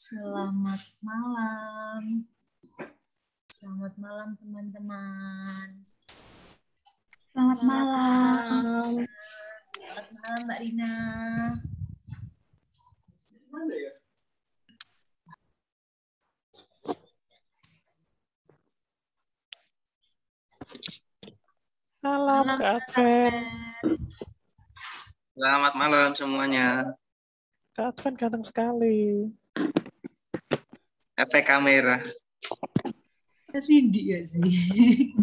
Selamat malam. Selamat malam teman-teman. Selamat malam. Selamat malam Mbak Rina. Salam Kak Adven. Selamat malam semuanya. Kak Adven ganteng sekali. Efek kamera. Cindy ya sih.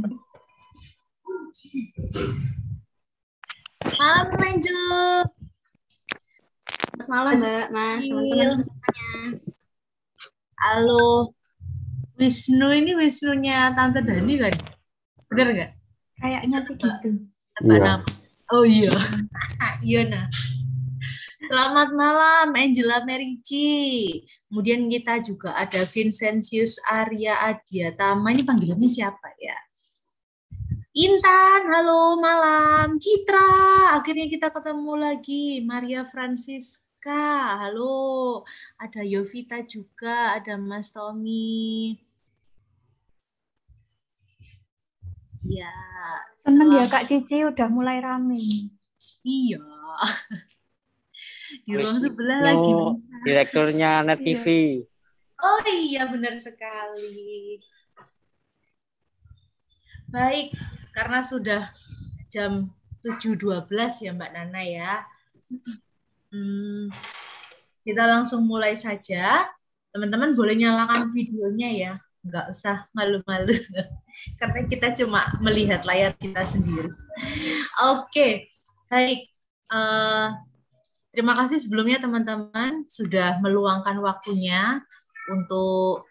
Malam Angel. Selamat malam Mbak, Mas, teman-teman semuanya. Halo. Wisnu ini Wisnunya Tante Dani kan? Bener nggak? Kayaknya sih gitu. Iya. Oh iya. Iya nah. Selamat malam Angela Merici. Kemudian kita juga ada Vincentius Arya Adiatama. Ini panggilannya siapa ya? Intan, halo malam. Citra, akhirnya kita ketemu lagi. Maria Francisca, halo. Ada Yovita juga, ada Mas Tommy. Ya. Seneng ya Kak Cici udah mulai rame. Iya. Di ruang sebelah lagi. Direkturnya Net TV. Oh iya, benar sekali. Baik, karena sudah jam 7.12 ya Mbak Nana ya. Kita langsung mulai saja. Teman-teman boleh nyalakan videonya ya. Nggak usah malu-malu. Karena kita cuma melihat layar kita sendiri. Oke, baik. Terima kasih sebelumnya teman-teman sudah meluangkan waktunya untuk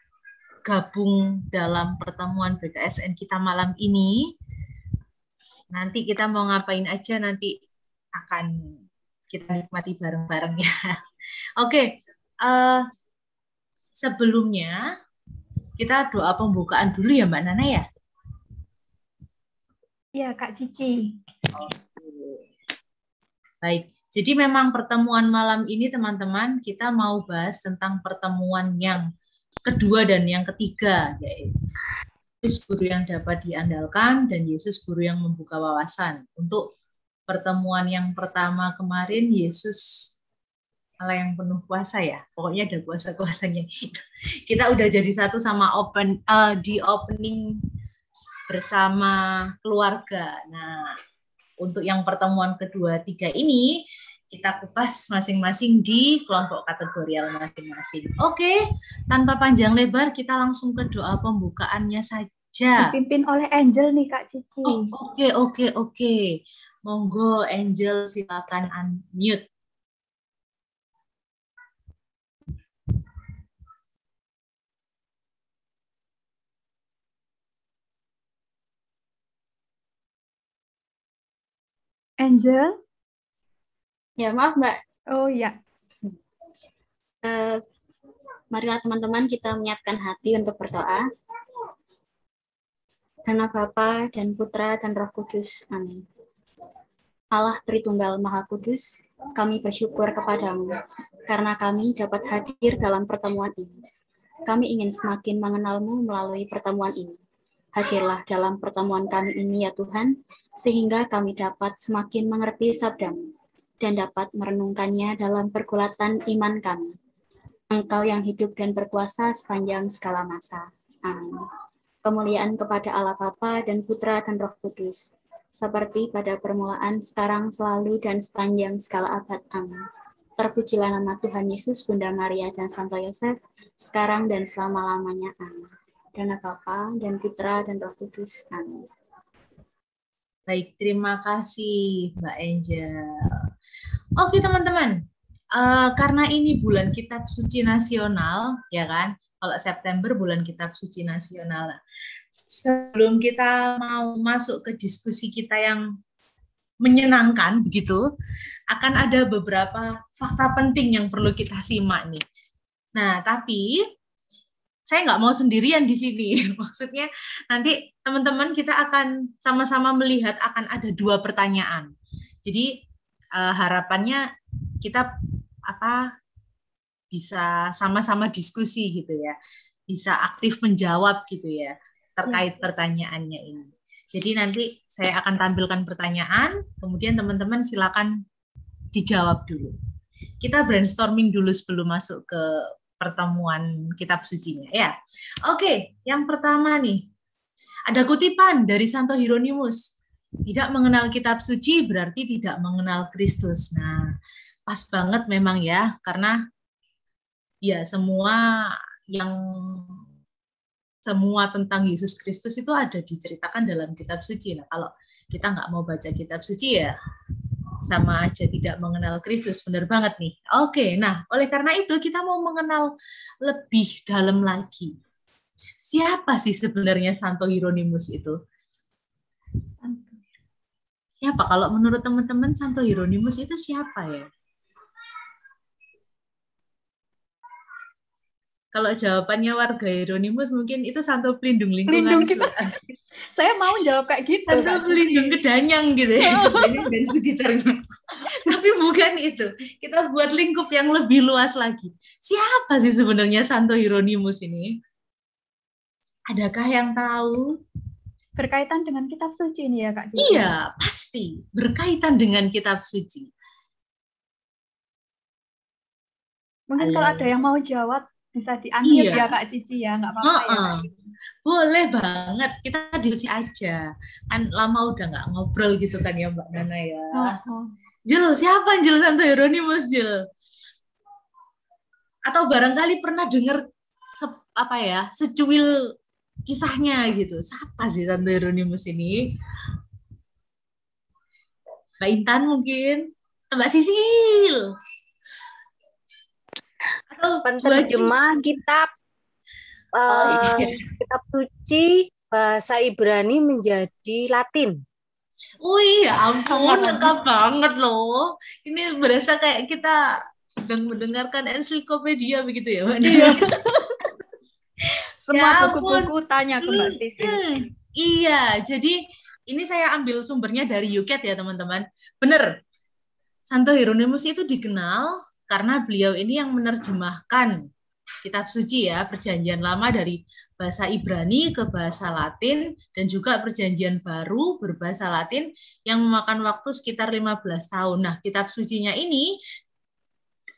gabung dalam pertemuan BKSN kita malam ini. Nanti kita mau ngapain aja nanti akan kita nikmati bareng-bareng ya. Oke, sebelumnya kita doa pembukaan dulu ya Mbak Nana ya. Iya Kak Cici. Baik, jadi memang pertemuan malam ini teman-teman kita mau bahas tentang pertemuan yang kedua dan yang ketiga, yaitu Yesus guru yang dapat diandalkan dan Yesus guru yang membuka wawasan. Untuk pertemuan yang pertama kemarin Yesus Allah yang penuh kuasa ya, pokoknya ada kuasa-kuasanya. Kita udah jadi satu sama di opening bersama keluarga. Nah, untuk yang pertemuan kedua, tiga ini kita kupas masing-masing di kelompok kategorial masing-masing. Oke, tanpa panjang lebar kita langsung ke doa pembukaannya saja. Dipimpin oleh Angel nih Kak Cici. Oke. Monggo Angel silakan unmute. Angel? Ya, maaf Mbak. Oh ya. Marilah teman-teman kita menyiapkan hati untuk berdoa. Karena Bapa dan Putra dan Roh Kudus. Amin. Allah Tritunggal Maha Kudus, kami bersyukur kepadamu karena kami dapat hadir dalam pertemuan ini. Kami ingin semakin mengenalmu melalui pertemuan ini. Hadirlah dalam pertemuan kami ini ya Tuhan, sehingga kami dapat semakin mengerti sabdamu dan dapat merenungkannya dalam pergulatan iman kami. Engkau yang hidup dan berkuasa sepanjang segala masa. Amin. Kemuliaan kepada Allah Bapa dan Putra dan Roh Kudus, seperti pada permulaan, sekarang, selalu, dan sepanjang segala abad. Amin. Terpujilah nama Tuhan Yesus, Bunda Maria, dan Santo Yosef, sekarang dan selama-lamanya. Amin. Dan Bapa dan Putra dan Roh Kudus. Amin. Baik, terima kasih Mbak Angel. Oke teman-teman, karena ini bulan Kitab Suci Nasional, ya kan? Kalau September bulan Kitab Suci Nasional. Sebelum kita mau masuk ke diskusi kita yang menyenangkan begitu, akan ada beberapa fakta penting yang perlu kita simak nih. Nah, tapi saya nggak mau sendirian di sini. Maksudnya nanti teman-teman kita akan sama-sama melihat akan ada 2 pertanyaan. Jadi harapannya kita bisa sama-sama diskusi gitu ya, bisa aktif menjawab gitu ya terkait pertanyaannya ini. Jadi nanti saya akan tampilkan pertanyaan, kemudian teman-teman silakan dijawab dulu. Kita brainstorming dulu sebelum masuk ke pertemuan kitab sucinya ya. Oke, yang pertama nih. Ada kutipan dari Santo Hieronymus. Tidak mengenal kitab suci berarti tidak mengenal Kristus. Nah, pas banget memang ya, karena ya semua tentang Yesus Kristus itu ada diceritakan dalam kitab suci. Nah, kalau kita nggak mau baca kitab suci ya sama aja tidak mengenal Kristus. Benar banget nih. Oke, nah oleh karena itu kita mau mengenal lebih dalam lagi. Siapa sih sebenarnya Santo Hieronymus itu? Siapa? Kalau menurut teman-teman Santo Hieronymus itu siapa ya? Kalau jawabannya warga Hieronymus mungkin itu santo pelindung lingkungan. Kita. Saya mau jawab kayak gitu. Santo pelindung Kedanyang gitu ya. Kedanyang dan sekitarnya. Tapi bukan itu. Kita buat lingkup yang lebih luas lagi. Siapa sih sebenarnya Santo Hieronymus ini? Adakah yang tahu? Berkaitan dengan kitab suci ini ya Kak Cici? Iya, pasti. Berkaitan dengan kitab suci. Mungkin kalau ada yang mau jawab, bisa di-unmute ya Kak Cici ya, nggak apa-apa ya. Boleh banget, kita diskusi aja. Kan lama udah nggak ngobrol gitu kan ya Mbak Nana ya. Jel, siapa Jel Santo Hieronymus Jel? Atau barangkali pernah dengar secuil kisahnya gitu. Siapa sih Santo Hieronymus ini? Mbak Intan mungkin? Mbak Sisil? Penerjemah kitab kitab suci bahasa Ibrani menjadi Latin. Oh iya, ampun, lengkap banget loh. Ini berasa kayak kita sedang mendengarkan ensiklopedia begitu ya, Mbak. Iya. Semua buku-buku tanya ke Mbak Sisil. Iya, jadi ini saya ambil sumbernya dari UCAT ya teman-teman. Bener, Santo Hieronymus itu dikenal karena beliau ini yang menerjemahkan kitab suci ya, Perjanjian Lama dari bahasa Ibrani ke bahasa Latin, dan juga Perjanjian Baru berbahasa Latin yang memakan waktu sekitar 15 tahun. Nah, kitab sucinya ini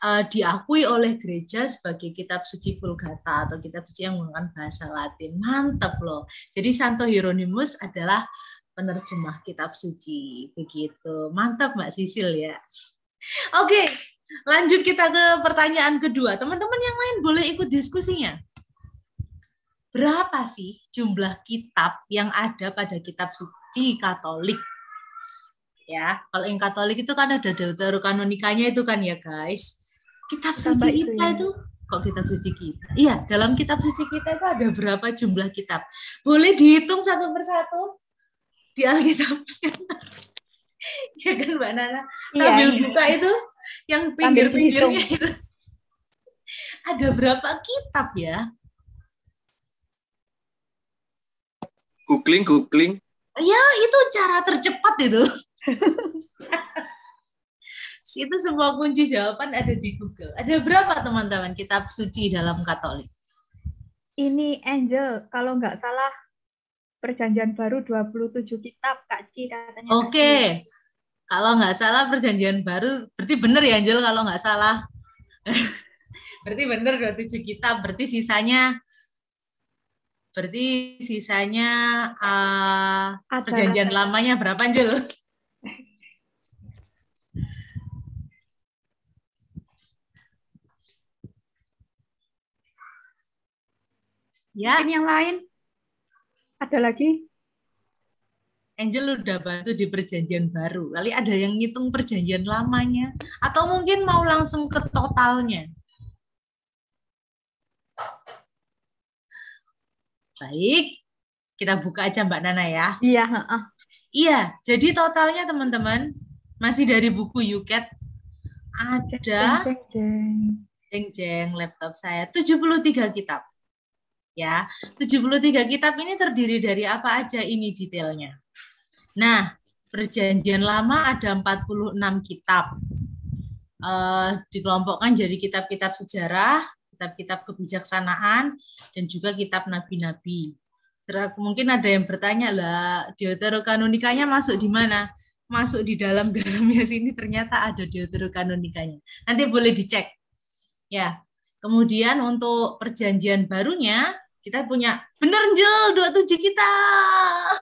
diakui oleh gereja sebagai kitab suci Vulgata atau kitab suci yang menggunakan bahasa Latin. Mantap loh. Jadi Santo Hieronymus adalah penerjemah kitab suci. Begitu. Mantap Mbak Sisil ya. Oke. Lanjut kita ke pertanyaan kedua. Teman-teman yang lain boleh ikut diskusinya. Berapa sih jumlah kitab yang ada pada kitab suci Katolik? Ya, kalau yang Katolik itu kan ada Deuterokanonikanya itu kan ya guys. Kitab suci kita itu, kok kitab suci kita? Iya, dalam kitab suci kita itu ada berapa jumlah kitab? Boleh dihitung satu persatu di Alkitabnya. Ya kan Mbak Nana? Sambil buka itu yang pinggir-pinggirnya itu. Ada berapa kitab ya? Googling. Ya, itu cara tercepat itu. Itu semua kunci jawaban ada di Google. Ada berapa teman-teman kitab suci dalam Katolik? Ini Angel, kalau nggak salah Perjanjian Baru 27 kitab, Kak Ci katanya. Oke. Kalau nggak salah Perjanjian Baru, berarti benar ya Angel kalau nggak salah. Berarti benar 27 kitab, berarti sisanya Perjanjian Lamanya berapa Angel? Ya. Mungkin yang lain ada lagi? Angel udah bantu di Perjanjian Baru. Kali ada yang ngitung Perjanjian Lamanya, atau mungkin mau langsung ke totalnya? Baik, kita buka aja Mbak Nana ya. Iya. Iya, jadi totalnya teman-teman masih dari buku UCAT ada jeng laptop saya 73 kitab. Ya, 73 kitab ini terdiri dari apa aja ini detailnya. Nah, Perjanjian Lama ada 46 kitab. dikelompokkan jadi kitab-kitab sejarah, kitab-kitab kebijaksanaan, dan juga kitab nabi-nabi. Mungkin ada yang bertanya, lah Deuterokanonikanya masuk di mana? Masuk di dalamnya sini, ternyata ada Deuterokanonikanya. Nanti boleh dicek. Ya. Kemudian untuk perjanjian barunya, kita punya, bener Njel, 27 kitab.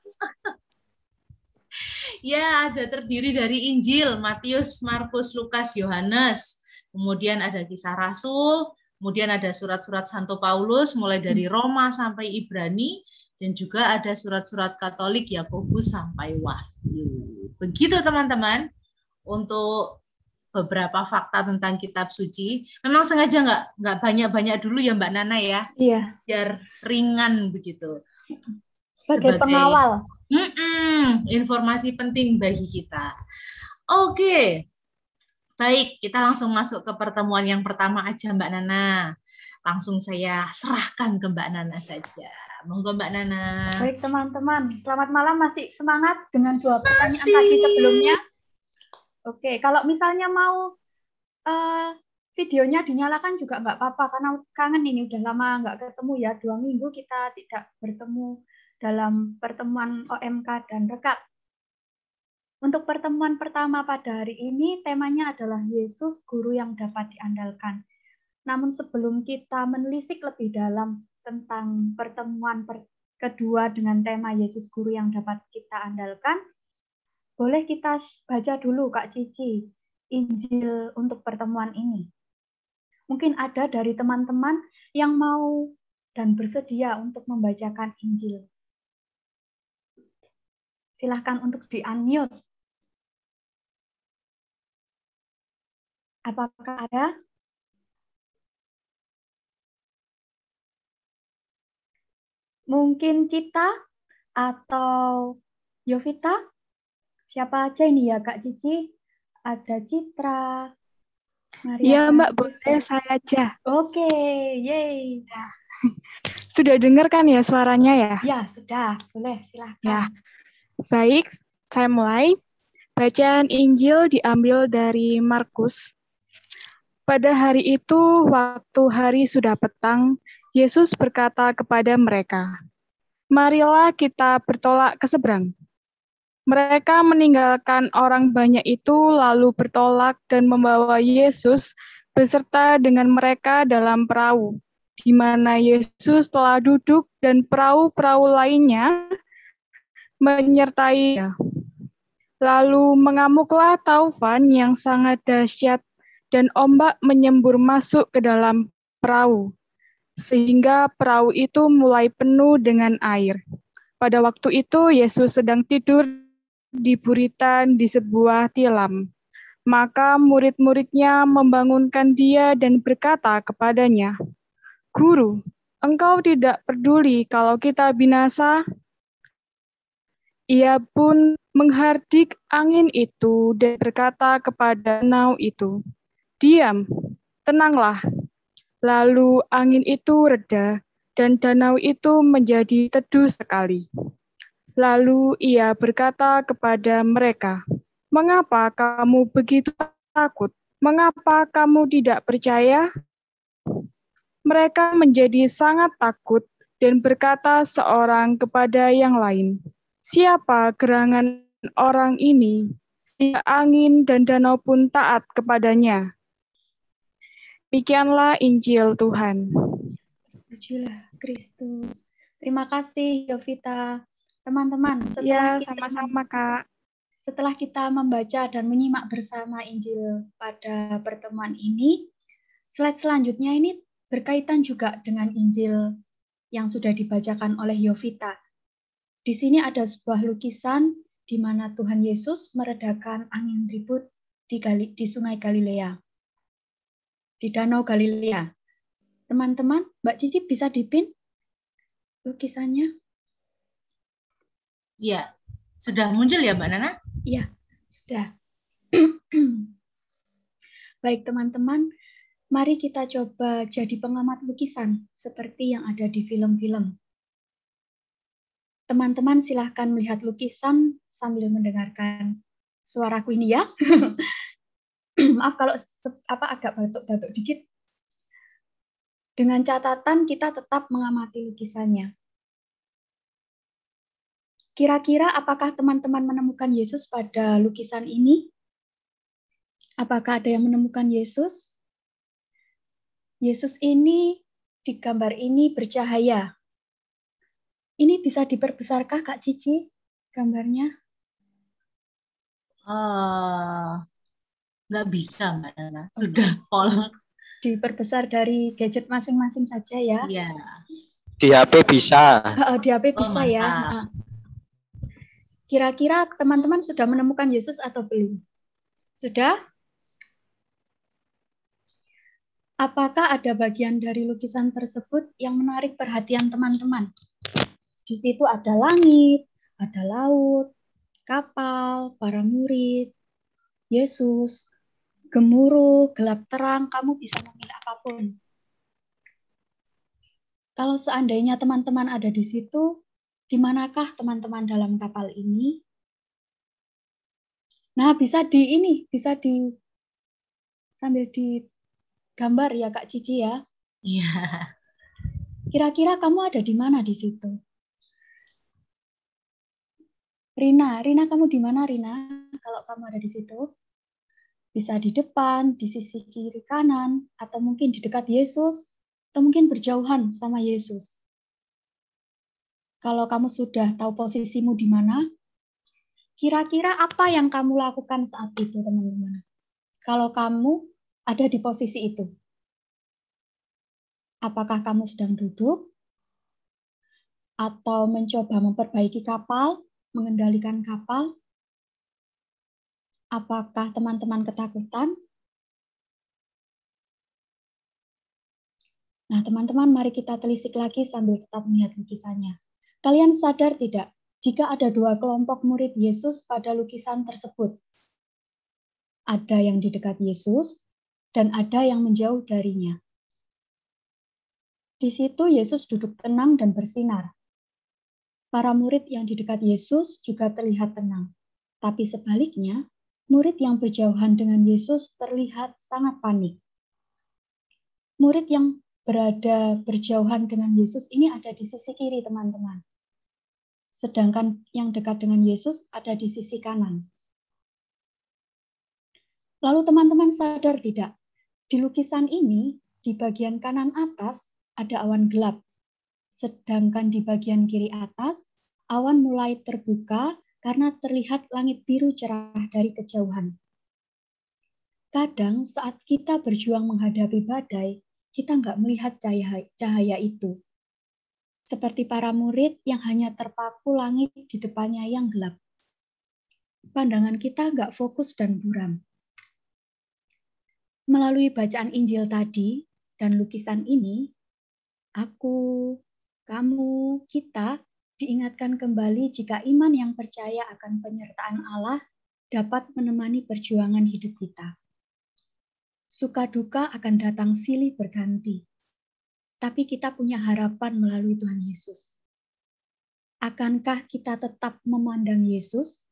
Ya, ada terdiri dari Injil, Matius, Markus, Lukas, Yohanes. Kemudian ada Kisah Rasul, kemudian ada surat-surat Santo Paulus, mulai dari Roma sampai Ibrani, dan juga ada surat-surat Katolik, Yakobus sampai Wahyu. Begitu teman-teman, untuk beberapa fakta tentang kitab suci. Memang sengaja nggak banyak-banyak dulu ya Mbak Nana ya, Iya. biar ringan begitu. Sebagai pengawal. Informasi penting bagi kita. Oke, baik, kita langsung masuk ke pertemuan yang pertama aja Mbak Nana. Langsung saya serahkan ke Mbak Nana saja. Monggo Mbak Nana. Baik teman-teman, selamat malam. Masih semangat dengan 2 pertanyaan tadi sebelumnya? Oke, kalau misalnya mau videonya dinyalakan juga nggak apa-apa, karena kangen ini udah lama nggak ketemu ya, 2 minggu kita tidak bertemu dalam pertemuan OMK dan Rekat. Untuk pertemuan pertama pada hari ini, temanya adalah Yesus, Guru yang dapat diandalkan. Namun sebelum kita menelisik lebih dalam tentang pertemuan kedua dengan tema Yesus Guru yang dapat kita andalkan, boleh kita baca dulu Kak Cici, Injil untuk pertemuan ini. Mungkin ada dari teman-teman yang mau dan bersedia untuk membacakan Injil. Silahkan untuk di-unmute. Apakah ada? Mungkin Cita atau Yovita? Siapa aja ini ya Kak Cici? Ada Citra. Iya Mbak, boleh saya aja. Oke, yeay. Sudah dengar kan ya suaranya ya? Ya, sudah. Boleh, silahkan. Ya. Baik, saya mulai. Bacaan Injil diambil dari Markus. Pada hari itu, waktu hari sudah petang, Yesus berkata kepada mereka, "Marilah kita bertolak ke seberang." Mereka meninggalkan orang banyak itu lalu bertolak dan membawa Yesus beserta dengan mereka dalam perahu, di mana Yesus telah duduk dan perahu-perahu lainnya menyertai-Nya. Lalu mengamuklah taufan yang sangat dahsyat dan ombak menyembur masuk ke dalam perahu, sehingga perahu itu mulai penuh dengan air. Pada waktu itu Yesus sedang tidur di buritan di sebuah tilam. Maka murid-muridnya membangunkan dia dan berkata kepadanya, "Guru, engkau tidak peduli kalau kita binasa?" Ia pun menghardik angin itu dan berkata kepada danau itu, "Diam, tenanglah." Lalu angin itu reda dan danau itu menjadi teduh sekali. Lalu ia berkata kepada mereka, "Mengapa kamu begitu takut? Mengapa kamu tidak percaya?" Mereka menjadi sangat takut dan berkata seorang kepada yang lain, "Siapa gerangan orang ini, sehingga angin dan danau pun taat kepadanya?" Demikianlah Injil Tuhan. Pujilah Kristus. Terima kasih Yovita. Teman-teman, Ya, sama-sama Kak. Setelah kita membaca dan menyimak bersama Injil pada pertemuan ini, slide selanjutnya ini berkaitan juga dengan Injil yang sudah dibacakan oleh Yovita. Di sini ada sebuah lukisan di mana Tuhan Yesus meredakan angin ribut di Sungai Galilea, di Danau Galilea. Teman-teman, Mbak Cici bisa dipin lukisannya? Ya, sudah muncul ya Mbak Nana? Iya, sudah. Baik teman-teman, mari kita coba jadi pengamat lukisan seperti yang ada di film-film. Teman-teman silahkan melihat lukisan sambil mendengarkan suaraku ini ya. Maaf kalau agak batuk-batuk dikit. Dengan catatan kita tetap mengamati lukisannya. Kira-kira apakah teman-teman menemukan Yesus pada lukisan ini? Apakah ada yang menemukan Yesus? Yesus ini di gambar ini bercahaya. Ini bisa diperbesarkah Kak Cici gambarnya? Nggak bisa Mbak Nana, sudah pol. Diperbesar dari gadget masing-masing saja ya. Iya. Di HP bisa. Di HP bisa ya. Mantap. Kira-kira teman-teman sudah menemukan Yesus atau belum? Sudah? Apakah ada bagian dari lukisan tersebut yang menarik perhatian teman-teman? Di situ ada langit, ada laut, kapal, para murid, Yesus, gemuruh, gelap terang, kamu bisa memilih apapun. Kalau seandainya teman-teman ada di situ, di manakah teman-teman dalam kapal ini? Nah, bisa sambil digambar ya Kak Cici ya. Iya. Kira-kira kamu ada di mana di situ? Rina, kamu di mana Rina? Kalau kamu ada di situ, bisa di depan, di sisi kiri kanan, atau mungkin di dekat Yesus, atau mungkin berjauhan sama Yesus. Kalau kamu sudah tahu posisimu di mana, kira-kira apa yang kamu lakukan saat itu, teman-teman? Kalau kamu ada di posisi itu, apakah kamu sedang duduk, atau mencoba memperbaiki kapal, mengendalikan kapal? Apakah teman-teman ketakutan? Nah, teman-teman, mari kita telisik lagi sambil tetap melihat lukisannya. Kalian sadar tidak, jika ada dua kelompok murid Yesus pada lukisan tersebut? Ada yang di dekat Yesus, dan ada yang menjauh darinya. Di situ Yesus duduk tenang dan bersinar. Para murid yang di dekat Yesus juga terlihat tenang. Tapi sebaliknya, murid yang berjauhan dengan Yesus terlihat sangat panik. Murid yang berada berjauhan dengan Yesus ini ada di sisi kiri, teman-teman. Sedangkan yang dekat dengan Yesus ada di sisi kanan. Lalu teman-teman sadar tidak? Di lukisan ini, di bagian kanan atas ada awan gelap. Sedangkan di bagian kiri atas, awan mulai terbuka karena terlihat langit biru cerah dari kejauhan. Kadang saat kita berjuang menghadapi badai, kita nggak melihat cahaya itu. Seperti para murid yang hanya terpaku langit di depannya yang gelap. Pandangan kita nggak fokus dan buram. Melalui bacaan Injil tadi dan lukisan ini, aku, kamu, kita diingatkan kembali jika iman yang percaya akan penyertaan Allah dapat menemani perjuangan hidup kita. Suka duka akan datang silih berganti, tapi kita punya harapan melalui Tuhan Yesus. Akankah kita tetap memandang Yesus?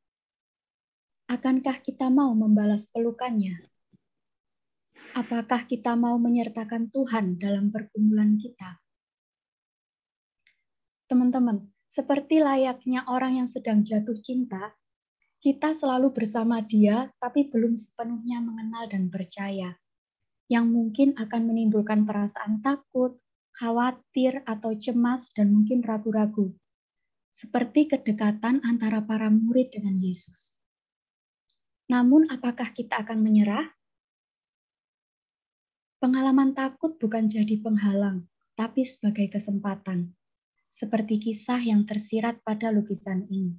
Akankah kita mau membalas pelukannya? Apakah kita mau menyertakan Tuhan dalam pergumulan kita? Teman-teman, seperti layaknya orang yang sedang jatuh cinta, kita selalu bersama dia, tapi belum sepenuhnya mengenal dan percaya, yang mungkin akan menimbulkan perasaan takut, khawatir, atau cemas, dan mungkin ragu-ragu, seperti kedekatan antara para murid dengan Yesus. Namun, apakah kita akan menyerah? Pengalaman takut bukan jadi penghalang, tapi sebagai kesempatan, seperti kisah yang tersirat pada lukisan ini.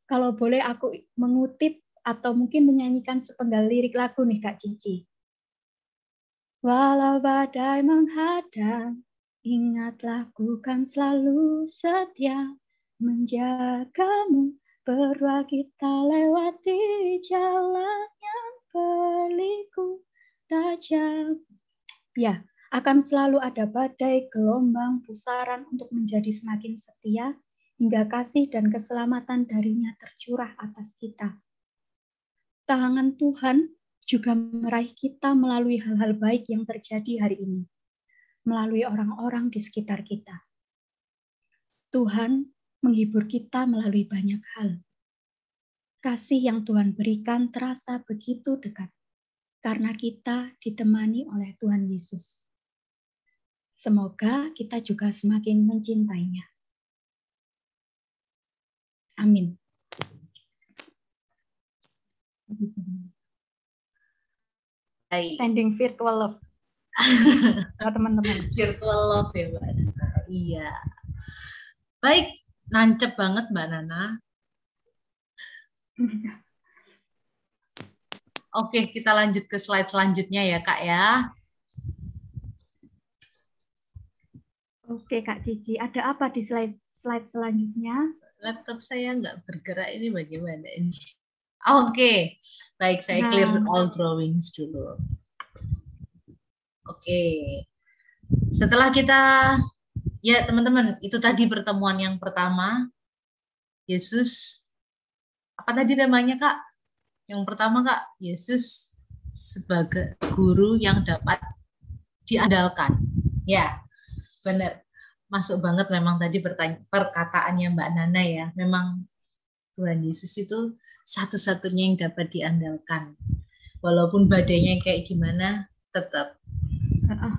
Kalau boleh aku mengutip atau mungkin menyanyikan sepenggal lirik lagu nih Kak Cici. Walau badai menghadang, ingatlah ku kan selalu setia menjagamu, berdua kita lewati jalan yang berliku tajam. Ya, akan selalu ada badai, gelombang, pusaran untuk menjadi semakin setia, hingga kasih dan keselamatan darinya tercurah atas kita. tangan Tuhan juga meraih kita melalui hal-hal baik yang terjadi hari ini, melalui orang-orang di sekitar kita. Tuhan menghibur kita melalui banyak hal. Kasih yang Tuhan berikan terasa begitu dekat, karena kita ditemani oleh Tuhan Yesus. Semoga kita juga semakin mencintainya. Amin. Baik. Sending virtual love. Teman-teman. Virtual love ya Mbak Nana. Iya. Baik, nancep banget Mbak Nana. Oke, kita lanjut ke slide selanjutnya ya Kak ya. Oke Kak Cici, ada apa di slide selanjutnya? Laptop saya nggak bergerak, ini bagaimana ini? Oke, baik, saya clear all drawings dulu. Oke, setelah kita, ya teman-teman, itu tadi pertemuan yang pertama. Yesus, apa tadi temanya Kak? Yang pertama Kak, Yesus sebagai guru yang dapat diandalkan. Ya, benar. Masuk banget memang tadi perkataannya Mbak Nana ya. Memang Tuhan Yesus itu satu-satunya yang dapat diandalkan. Walaupun badainya kayak gimana, tetap.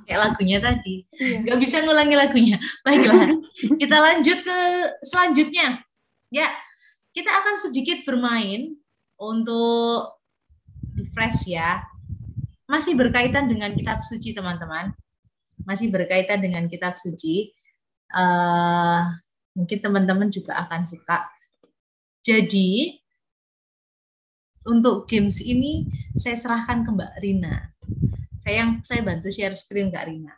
Kayak lagunya tadi. Nggak bisa ngulangi lagunya. Baiklah, kita lanjut ke selanjutnya. Ya, kita akan sedikit bermain untuk refresh ya. Masih berkaitan dengan kitab suci teman-teman. Masih berkaitan dengan kitab suci. Mungkin teman-teman juga akan suka. Jadi untuk games ini saya serahkan ke Mbak Rina. Saya bantu share screen Kak Rina.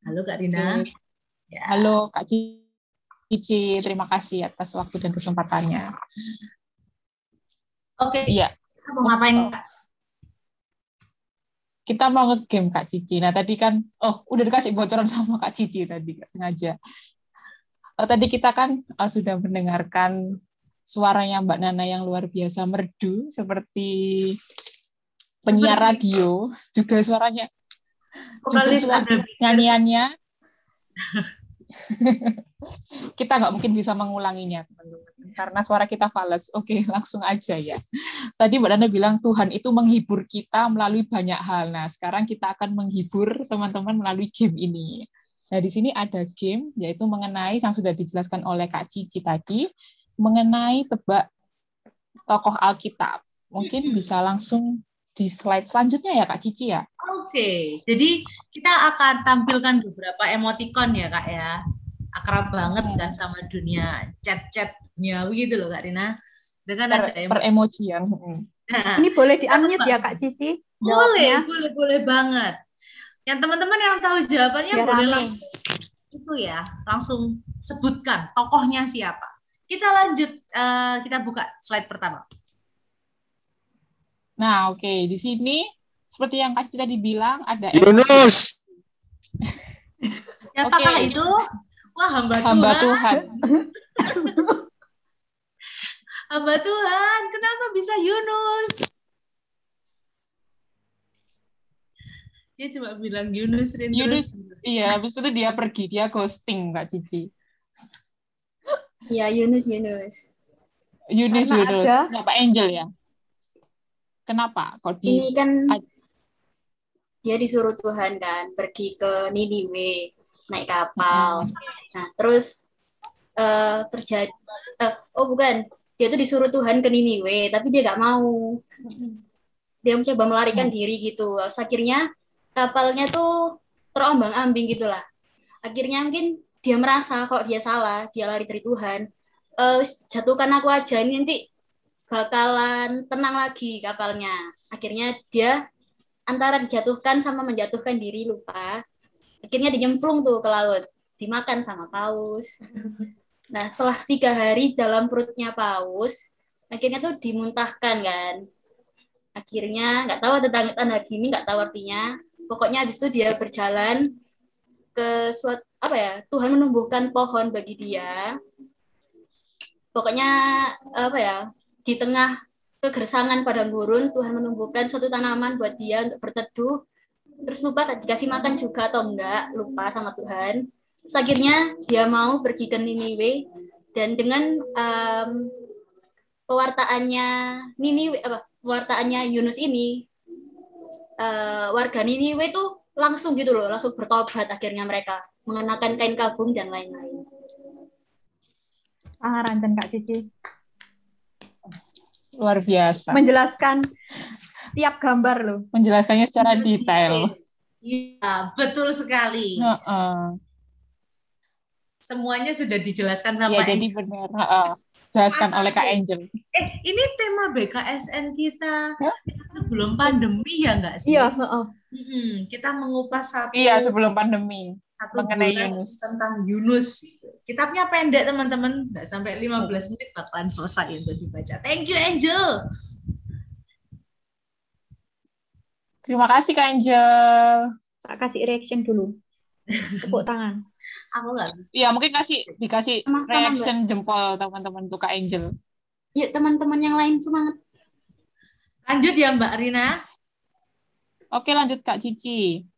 Halo Kak Rina. Ya. Halo Kak Cici, terima kasih atas waktu dan kesempatannya. Oke. Iya. Mau ngapain Kak? Kita mau nge-game Kak Cici. Nah tadi kan, udah dikasih bocoran sama Kak Cici tadi, nggak sengaja. Tadi kita kan sudah mendengarkan suaranya Mbak Nana yang luar biasa merdu, seperti penyiar radio, juga suaranya, juga nyanyiannya. Kita nggak mungkin bisa mengulanginya, teman-teman, karena suara kita fals. Oke, langsung aja ya. Tadi Mbak Nana bilang Tuhan itu menghibur kita melalui banyak hal. Nah, sekarang kita akan menghibur teman-teman melalui game ini. Nah, di sini ada game, yaitu mengenai yang sudah dijelaskan oleh Kak Cici tadi, mengenai tebak tokoh Alkitab. Mungkin bisa langsung di slide selanjutnya ya Kak Cici ya. Oke, jadi kita akan tampilkan beberapa emoticon ya Kak ya. Akrab banget kan sama dunia chat-chat duniawi gitu loh Kak Rina. Dengan ada per-emojian. Nah, ini boleh di-unmute ya Kak Cici? Boleh banget. Yang teman-teman yang tahu jawabannya ya, boleh langsung itu ya, langsung sebutkan tokohnya siapa. Kita lanjut, kita buka slide pertama. Nah, oke. Di sini seperti yang Kak Cici tadi bilang ada Yunus. Siapakah itu? Wah, hamba Tuhan. Hamba Tuhan, kenapa bisa Yunus? Dia cuma bilang Yunus. Iya, habis itu dia pergi, dia ghosting Kak Cici. Iya, Yunus. Yunus. Nggak Pak Angel ya? Kenapa? Ini kan dia disuruh Tuhan kan pergi ke Niniwe naik kapal. Nah, terus terjadi dia tuh disuruh Tuhan ke Niniwe, tapi dia nggak mau. Dia mencoba melarikan diri gitu. Akhirnya kapalnya tuh terombang-ambing gitulah. Akhirnya mungkin dia merasa kalau dia salah, dia lari dari Tuhan. Jatuhkan aku aja, ini nanti bakalan tenang lagi kapalnya. Akhirnya dia antara dijatuhkan sama menjatuhkan diri, lupa. Akhirnya dinyemplung tuh ke laut, dimakan sama paus. Nah, setelah 3 hari dalam perutnya paus, akhirnya tuh dimuntahkan kan. Akhirnya nggak tahu tanda gini, nggak tahu artinya. Pokoknya habis itu dia berjalan ke Tuhan menumbuhkan pohon bagi dia. pokoknya apa ya, di tengah kegersangan padang gurun Tuhan menumbuhkan suatu tanaman buat dia untuk berteduh, terus lupa dikasih makan juga atau enggak, lupa sama Tuhan. Terus akhirnya dia mau pergi ke Niniwe, dan dengan pewartaannya Yunus ini, warga Niniwe tuh langsung gitu loh, langsung bertobat akhirnya, mereka mengenakan kain kabung dan lain-lain. Rancen Kak Cici. Luar biasa. Menjelaskan tiap gambar loh. Menjelaskannya secara detail. Iya, betul sekali. Semuanya sudah dijelaskan sama Iya, jadi benar. Jelaskan oleh Kak Angel. Ini tema BKSN kita sebelum pandemi ya nggak sih? Iya. Kita mengupas satu. Iya, sebelum pandemi. Mengenai Yunus. Tentang Yunus. Kitabnya pendek teman-teman, nggak sampai 15 menit bakalan selesai untuk dibaca. Thank you Angel. Terima kasih Kak Angel. Tak kasih reaction dulu. Tepuk tangan. Aku nggak. Iya, mungkin dikasih reaction jempol teman-teman untuk Kak Angel. Yuk teman-teman yang lain semangat. Lanjut ya Mbak Rina. Oke, lanjut Kak Cici.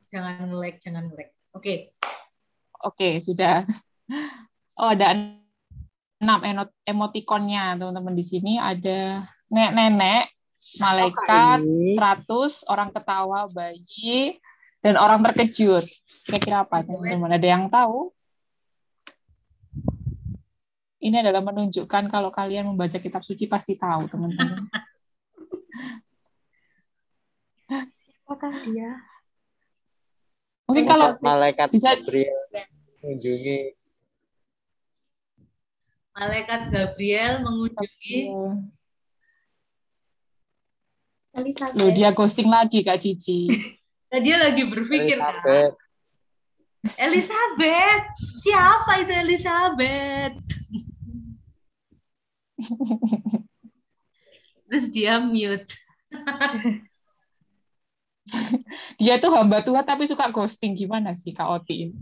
Jangan nge-lag. Oke, sudah. Oh, ada 6 emotikonnya, teman-teman. Di sini ada nenek, malaikat, 100, orang ketawa, bayi, dan orang terkejut. Kira-kira apa, teman-teman? Ada yang tahu? Ini adalah menunjukkan kalau kalian membaca kitab suci pasti tahu, teman-teman. Apakah dia? Mungkin kalau malaikat bisa Gabriel mengunjungi. Malaikat Gabriel mengunjungi Elizabeth. Loh, dia ghosting lagi Kak Cici. Nah, dia lagi berpikir kan. Elizabeth. Siapa itu Elizabeth? Terus dia mute. Dia tuh hamba Tuhan tapi suka ghosting. Gimana sih Kak Oti ini?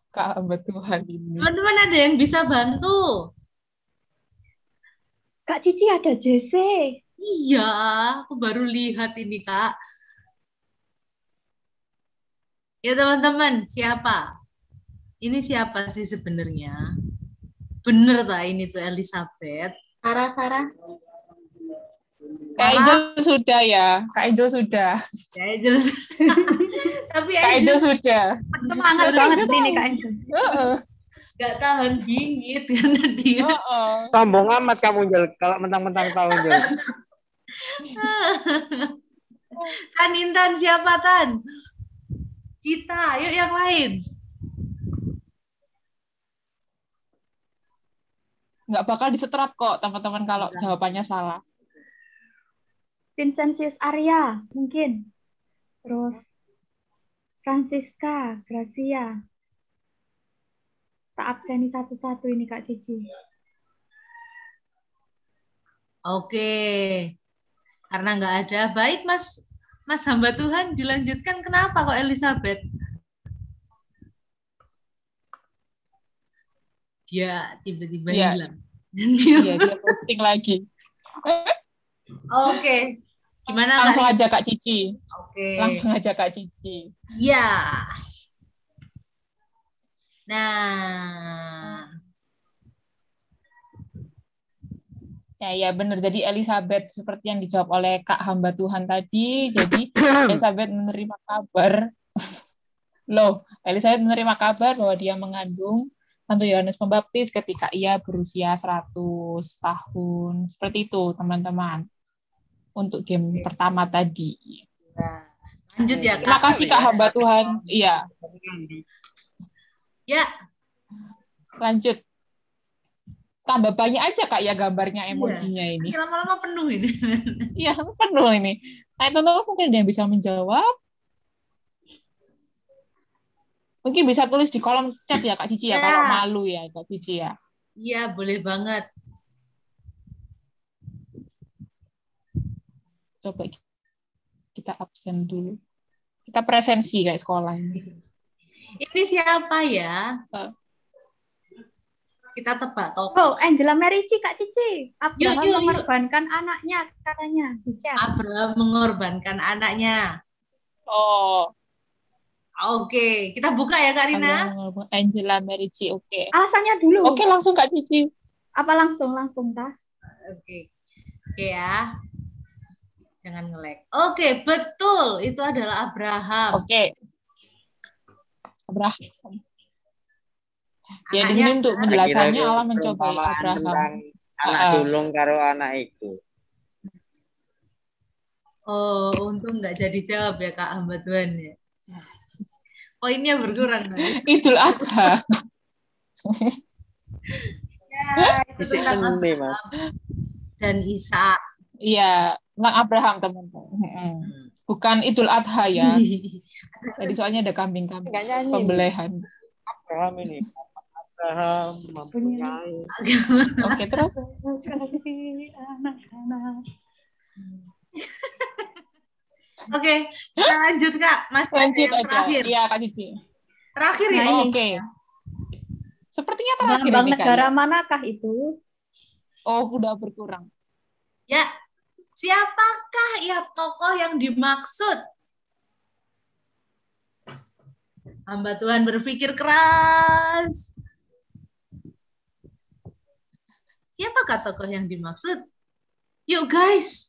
Kak hamba Tuhan ini. Teman-teman ada yang bisa bantu? Kak Cici ada JC. Iya, aku baru lihat ini Kak. Ya teman-teman, siapa? Ini siapa sih sebenarnya? Bener tak ini tuh Elizabeth? Sarah. Kak Angel sudah ya. Kak Angel sudah. Tapi Kak Angel sudah. Semangat banget ini Kak Angel. Gak tahan bingit karena dia. Sombong amat kamu Angel, kalau mentang-mentang tahu Angel. Tan Intan siapa Tan? Cita, yuk yang lain. Nggak bakal disetrap kok teman-teman kalau jawabannya salah. Vincentius Arya mungkin. Terus Francisca Gracia. Tak abseni satu-satu ini Kak Cici. Oke. Karena nggak ada. Baik Mas hamba Tuhan, dilanjutkan. Kenapa kok Elizabeth? Dia tiba-tiba hilang. Iya, dia posting lagi. Oke. Gimana Langsung Kak? aja Kak Cici. Oke. Langsung aja Kak Cici. Ya. Nah. Ya benar. Jadi Elizabeth seperti yang dijawab oleh Kak hamba Tuhan tadi. Jadi Elizabeth menerima kabar. Elizabeth menerima kabar bahwa dia mengandung Santo Yohanes Pembaptis ketika ia berusia 100 tahun. Seperti itu, teman-teman. Untuk game pertama tadi. Nah, lanjut ya, Kak. Terima kasih Kak hamba Tuhan. Iya. Ya. Lanjut. Tambah banyak aja Kak ya gambarnya, emojinya ini. Lama-lama penuh ini. Iya, penuh ini. Nah, teman-teman mungkin ada yang bisa menjawab. Mungkin bisa tulis di kolom chat ya Kak Cici ya, kalau malu ya Kak Cici ya. Iya, boleh banget. Coba kita absen dulu. Kita presensi kayak sekolah ini. Ini siapa ya? Kita tebak Oh, tokoh. Angela Merici, Kak Cici. Abraham yuk. mengorbankan anaknya katanya. Cici. Abraham mengorbankan anaknya. Oh, Oke, kita buka ya Kak Rina. Angela Merici, oke. Alasannya dulu. Oke, langsung Kak Cici. Apa langsung tah? Oke ya. Jangan nge-lag. Oke, betul. Itu adalah Abraham. Oke. Abraham. Ya, di Anaknya sini untuk penjelasannya Allah mencobai perumpamaan Abraham. tentang anak sulung karo anak itu. Oh, untung nggak jadi jawab ya Kak hamba Tuhan ya. Poinnya berkurang tadi. Idul Adha. Ya, itu Isi tentang ini, Mas. Abraham dan Ishak. Iya, tentang Abraham, teman-teman. Bukan Idul Adha ya. Jadi soalnya ada kambing-kambing Nggak nyanyi. pembelihan. Abraham ini. Abraham mempunyai. Oke, terus? Anak-anak. Oke, kita lanjut Kak. Masih ada Lanjut yang aja. terakhir. Iya, Kak Cici. Terakhir ya. Nah, ini. Oke. Sepertinya terakhir Lambang ini, Kak. negara manakah itu? Oh, udah berkurang. Ya, siapakah ya tokoh yang dimaksud? Hamba Tuhan berpikir keras. Siapakah tokoh yang dimaksud? Yuk guys.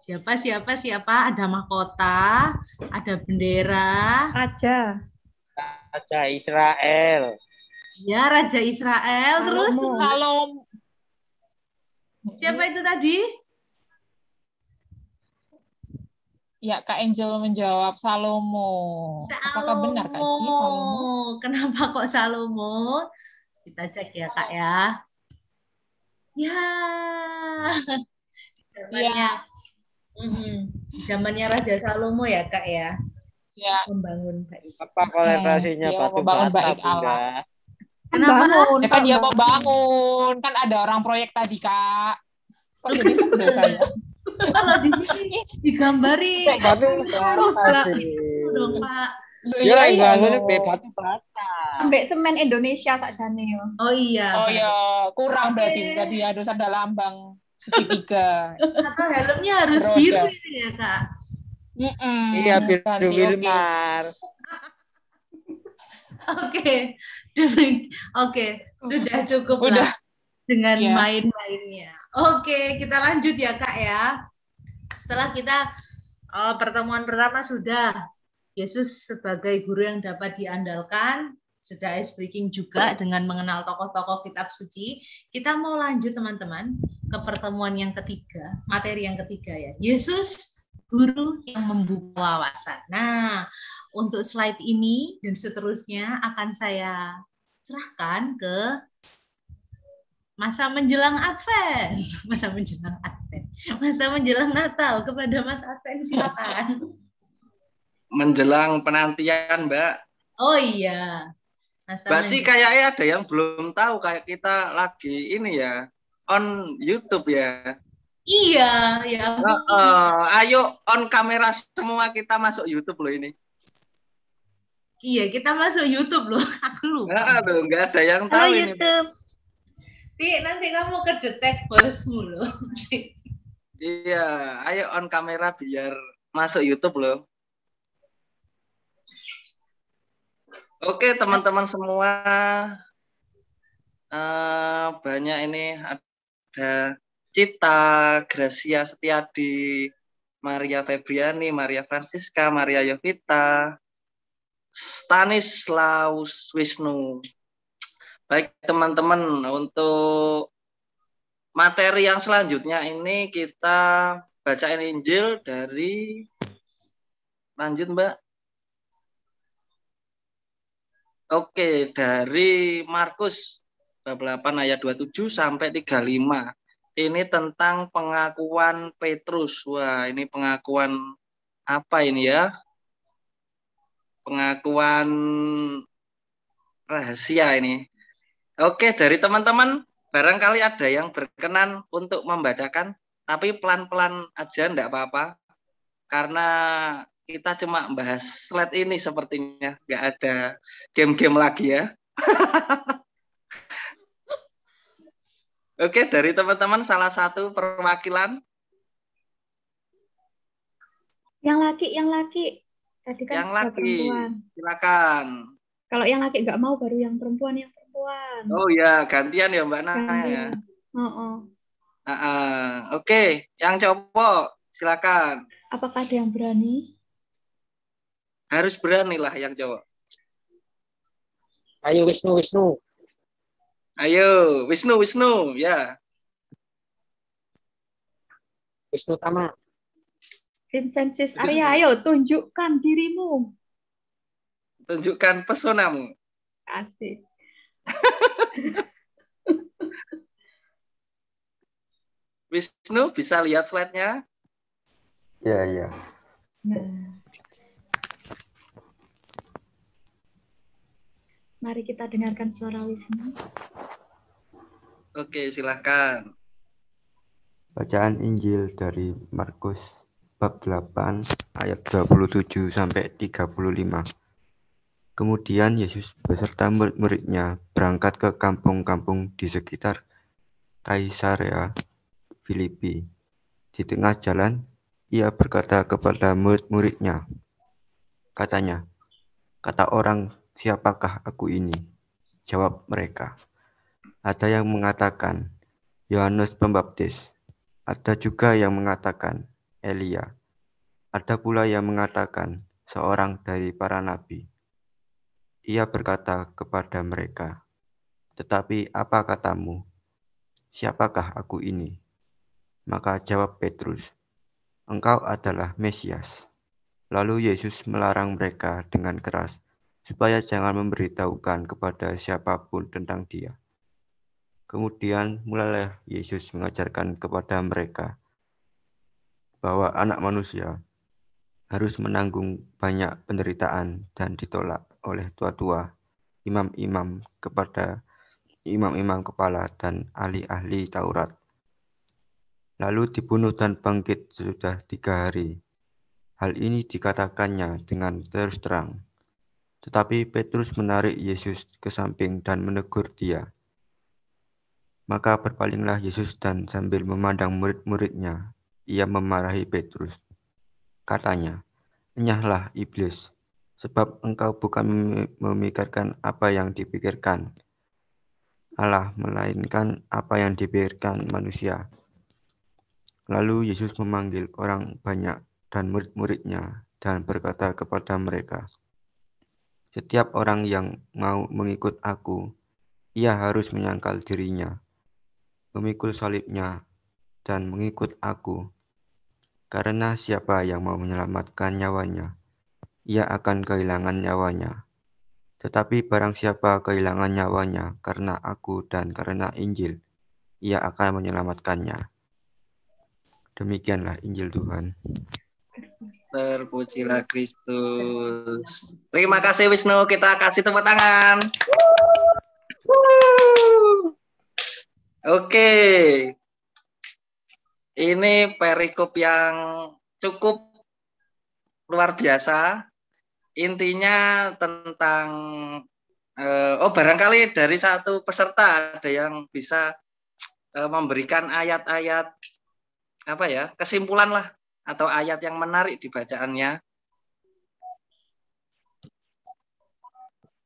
Siapa? Ada mahkota, ada bendera. Raja. Raja Israel. Ya, Raja Israel. Terus Salomo. siapa itu tadi? Ya, Kak Angel menjawab Salomo. Apakah benar, Kak Ci, Salomo? Kenapa kok Salomo? Kita cek ya, Kak ya. Ya. Iya. Zamannya Raja Salomo ya, Kak ya. Ya. Membangun baik. Apa kolerasinya Dia batu membangun bata, bait Allah. Bunda? Kenapa? Ya kan dia mau bangun. Kan ada orang proyek tadi, Kak. Kok jadi sebel saya? Kalau di sini digambari Batu bata sih. dong, Pak. Ya, yang bangun batu bata. Ambek semen Indonesia sakjane yo. Oh iya. Oh ya, kurang berarti tadi harus ada lambang segitiga. Atau helmnya harus Roda. biru ini ya, Kak. Iya, biru Ganti, Wilmar. Oke. Oke, sudah cukup Udah. lah dengan Iya. main-mainnya. Oke, kita lanjut ya, Kak ya. Setelah kita pertemuan pertama sudah Yesus sebagai guru yang dapat diandalkan, sudah ice breaking juga dengan mengenal tokoh-tokoh kitab suci. Kita mau lanjut teman-teman ke pertemuan yang ketiga, materi yang ketiga ya. Yesus guru yang membuka wawasan. Nah, untuk slide ini dan seterusnya akan saya serahkan ke masa menjelang Advent. Masa menjelang Advent. Masa menjelang Natal kepada Mas Advent, silakan. Menjelang penantian, Mbak. Oh iya. Mbak Ci, kayaknya ada yang belum tahu, kayak kita lagi ini ya, on YouTube ya. Iya, ya. Ayo on kamera semua, kita masuk YouTube loh ini. Iya, kita masuk YouTube loh. Aku lupa. Aduh, nggak ada yang tahu ini. YouTube. Nanti kamu kedetek bosmu loh. Iya, ayo on kamera biar masuk YouTube loh. Oke, teman-teman semua, banyak ini ada Cita, Gracia Setiadi, Maria Febriani, Maria Francisca, Maria Yovita, Stanislaus Wisnu. Baik teman-teman, untuk materi yang selanjutnya ini kita bacain Injil dari, lanjut Mbak. Oke, dari Markus bab 8 ayat 27 sampai 35. Ini tentang pengakuan Petrus. Wah, ini pengakuan apa ini ya? Pengakuan rahasia ini. Oke, dari teman-teman, barangkali ada yang berkenan untuk membacakan, tapi pelan-pelan aja, enggak apa-apa. Karena kita cuma bahas slide ini sepertinya. Nggak ada game-game lagi ya. Oke, dari teman-teman salah satu perwakilan. Yang laki. Tadi kan Yang sudah laki, perempuan. silakan. Kalau yang laki nggak mau, baru yang perempuan. Oh ya, gantian ya Mbak Nana ya. Oke, yang cowok silakan. Apakah ada yang berani? Harus berani lah yang cowok. Ayo Wisnu. Ayo, Wisnu, ya. Wisnu Tama. Vincentis Arya, ayo tunjukkan dirimu. Tunjukkan pesonamu. Asik. Wisnu, bisa lihat slide-nya? Ya. Nah. Mari kita dengarkan suara Wisnu. Oke, silakan. Bacaan Injil dari Markus bab 8 ayat 27 sampai 35. Kemudian Yesus beserta murid-muridnya berangkat ke kampung-kampung di sekitar Kaisarea Filipi. Di tengah jalan, ia berkata kepada murid-muridnya, katanya, "Kata orang, siapakah aku ini?" Jawab mereka, "Ada yang mengatakan Yohanes Pembaptis, ada juga yang mengatakan Elia, ada pula yang mengatakan seorang dari para nabi." Ia berkata kepada mereka, "Tetapi apa katamu? Siapakah aku ini?" Maka jawab Petrus, "Engkau adalah Mesias." Lalu Yesus melarang mereka dengan keras supaya jangan memberitahukan kepada siapapun tentang Dia. Kemudian mulailah Yesus mengajarkan kepada mereka bahwa Anak Manusia harus menanggung banyak penderitaan dan ditolak oleh tua-tua, imam-imam kepala dan ahli-ahli Taurat. Lalu dibunuh dan bangkit sesudah 3 hari. Hal ini dikatakannya dengan terus terang. Tetapi Petrus menarik Yesus ke samping dan menegur dia. Maka berpalinglah Yesus dan sambil memandang murid-muridnya, ia memarahi Petrus. Katanya, "Enyahlah iblis, sebab engkau bukan memikirkan apa yang dipikirkan Allah, melainkan apa yang dipikirkan manusia." Lalu Yesus memanggil orang banyak dan murid-muridnya dan berkata kepada mereka, "Setiap orang yang mau mengikut aku, ia harus menyangkal dirinya, memikul salibnya, dan mengikut aku. Karena siapa yang mau menyelamatkan nyawanya, ia akan kehilangan nyawanya. Tetapi barang siapa kehilangan nyawanya karena aku dan karena Injil, ia akan menyelamatkannya." Demikianlah Injil Tuhan. Terpujilah Kristus. Terima kasih Wisnu, kita kasih tepuk tangan. Oke. Ini perikop yang cukup luar biasa. Intinya tentang barangkali dari satu peserta ada yang bisa memberikan ayat-ayat kesimpulan lah, atau ayat yang menarik di bacaannya.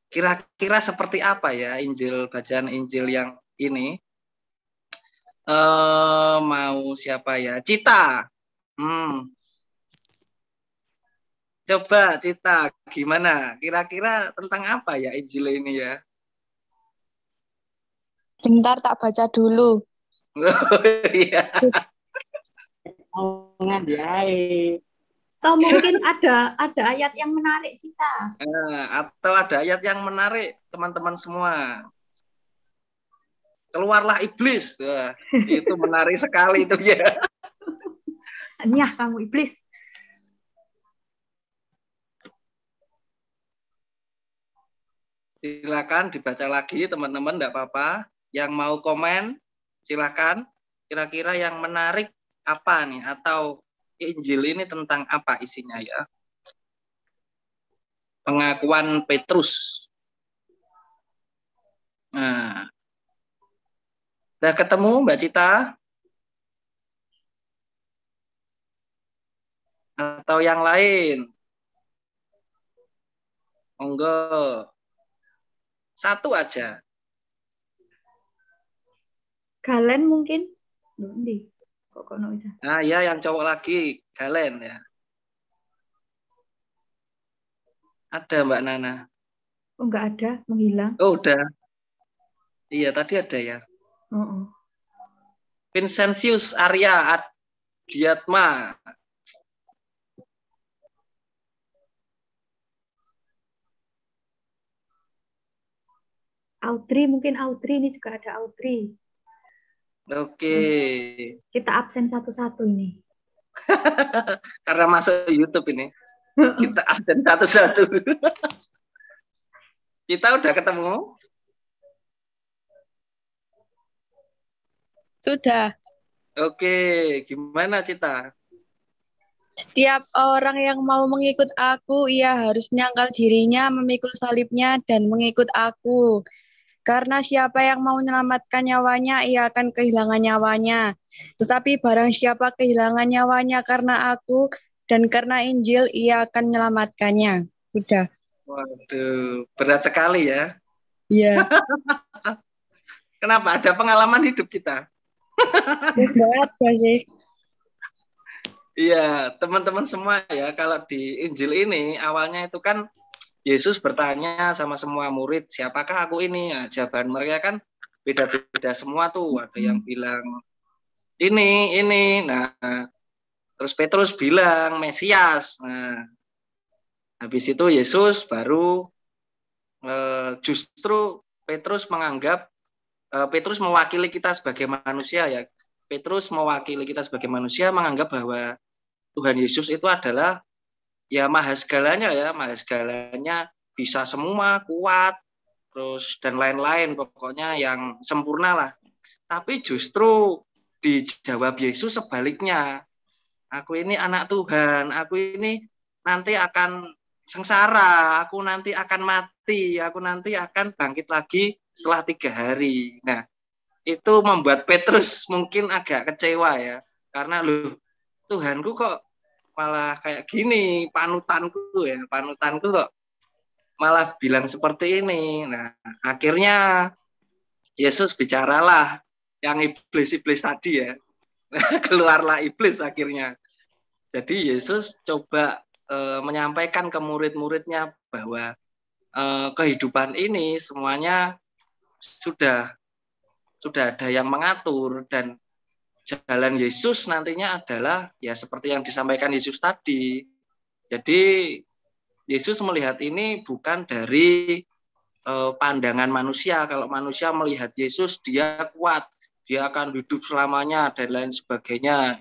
Kira-kira seperti apa ya bacaan Injil yang ini? Mau siapa ya? Cita. Coba Cita, gimana? Kira-kira tentang apa ya Injil ini ya? Bentar, tak baca dulu. Iya. Atau mungkin ada ayat yang menarik, Cita. Atau ada ayat yang menarik, teman-teman semua. Keluarlah iblis. Wah, itu menarik sekali itu ya. Nyah kamu iblis. Silakan dibaca lagi teman-teman, enggak apa-apa. Yang mau komen, silakan. Kira-kira yang menarik apa nih? Atau Injil ini tentang apa isinya ya? pengakuan Petrus. Nah, udah ketemu Mbak Cita? Atau yang lain? Monggo. Satu aja. Galen mungkin? Ndi? Kok kono bisa? Nah, ya yang cowok lagi, Galen ya. Ada Mbak Nana? Oh, enggak ada, menghilang. Oh, udah. Iya, tadi ada ya. Oh. Vincentius Arya Adiatma. Audrey, mungkin Audrey, ini juga ada Audrey. Oke. Kita absen satu-satu ini. Karena masuk YouTube ini. Kita absen satu-satu. Kita udah ketemu? Sudah. Oke, gimana Cita? Setiap orang yang mau mengikut aku, ia harus menyangkal dirinya, memikul salibnya, dan mengikut aku. Karena siapa yang mau menyelamatkan nyawanya, ia akan kehilangan nyawanya. Tetapi barang siapa kehilangan nyawanya karena aku dan karena Injil, ia akan menyelamatkannya. Sudah. Waduh, berat sekali ya. Iya. Kenapa? Ada pengalaman hidup kita? Berat sih. Iya, teman-teman semua ya, kalau di Injil ini awalnya itu kan Yesus bertanya sama semua murid, siapakah aku ini? Nah, jawaban mereka kan beda-beda semua tuh. Ada yang bilang ini. Nah, terus Petrus bilang Mesias. Nah, habis itu Yesus baru justru Petrus menganggap Petrus mewakili kita sebagai manusia ya. Petrus mewakili kita sebagai manusia menganggap bahwa Tuhan Yesus itu adalah ya maha segalanya ya, maha segalanya, bisa semua, kuat, terus dan lain-lain, pokoknya yang sempurna lah. Tapi justru dijawab Yesus sebaliknya. Aku ini anak Tuhan, aku ini nanti akan sengsara, aku nanti akan mati, aku nanti akan bangkit lagi setelah 3 hari. Nah, itu membuat Petrus mungkin agak kecewa ya, karena loh, Tuhanku kok malah kayak gini, panutanku kok malah bilang seperti ini. Nah, akhirnya Yesus bicaralah yang iblis-iblis tadi ya. Keluarlah iblis akhirnya. Jadi Yesus coba menyampaikan ke murid-muridnya bahwa kehidupan ini semuanya sudah ada yang mengatur, dan jalan Yesus nantinya adalah ya seperti yang disampaikan Yesus tadi. Jadi Yesus melihat ini bukan dari pandangan manusia. Kalau manusia melihat Yesus, dia kuat, dia akan hidup selamanya dan lain sebagainya.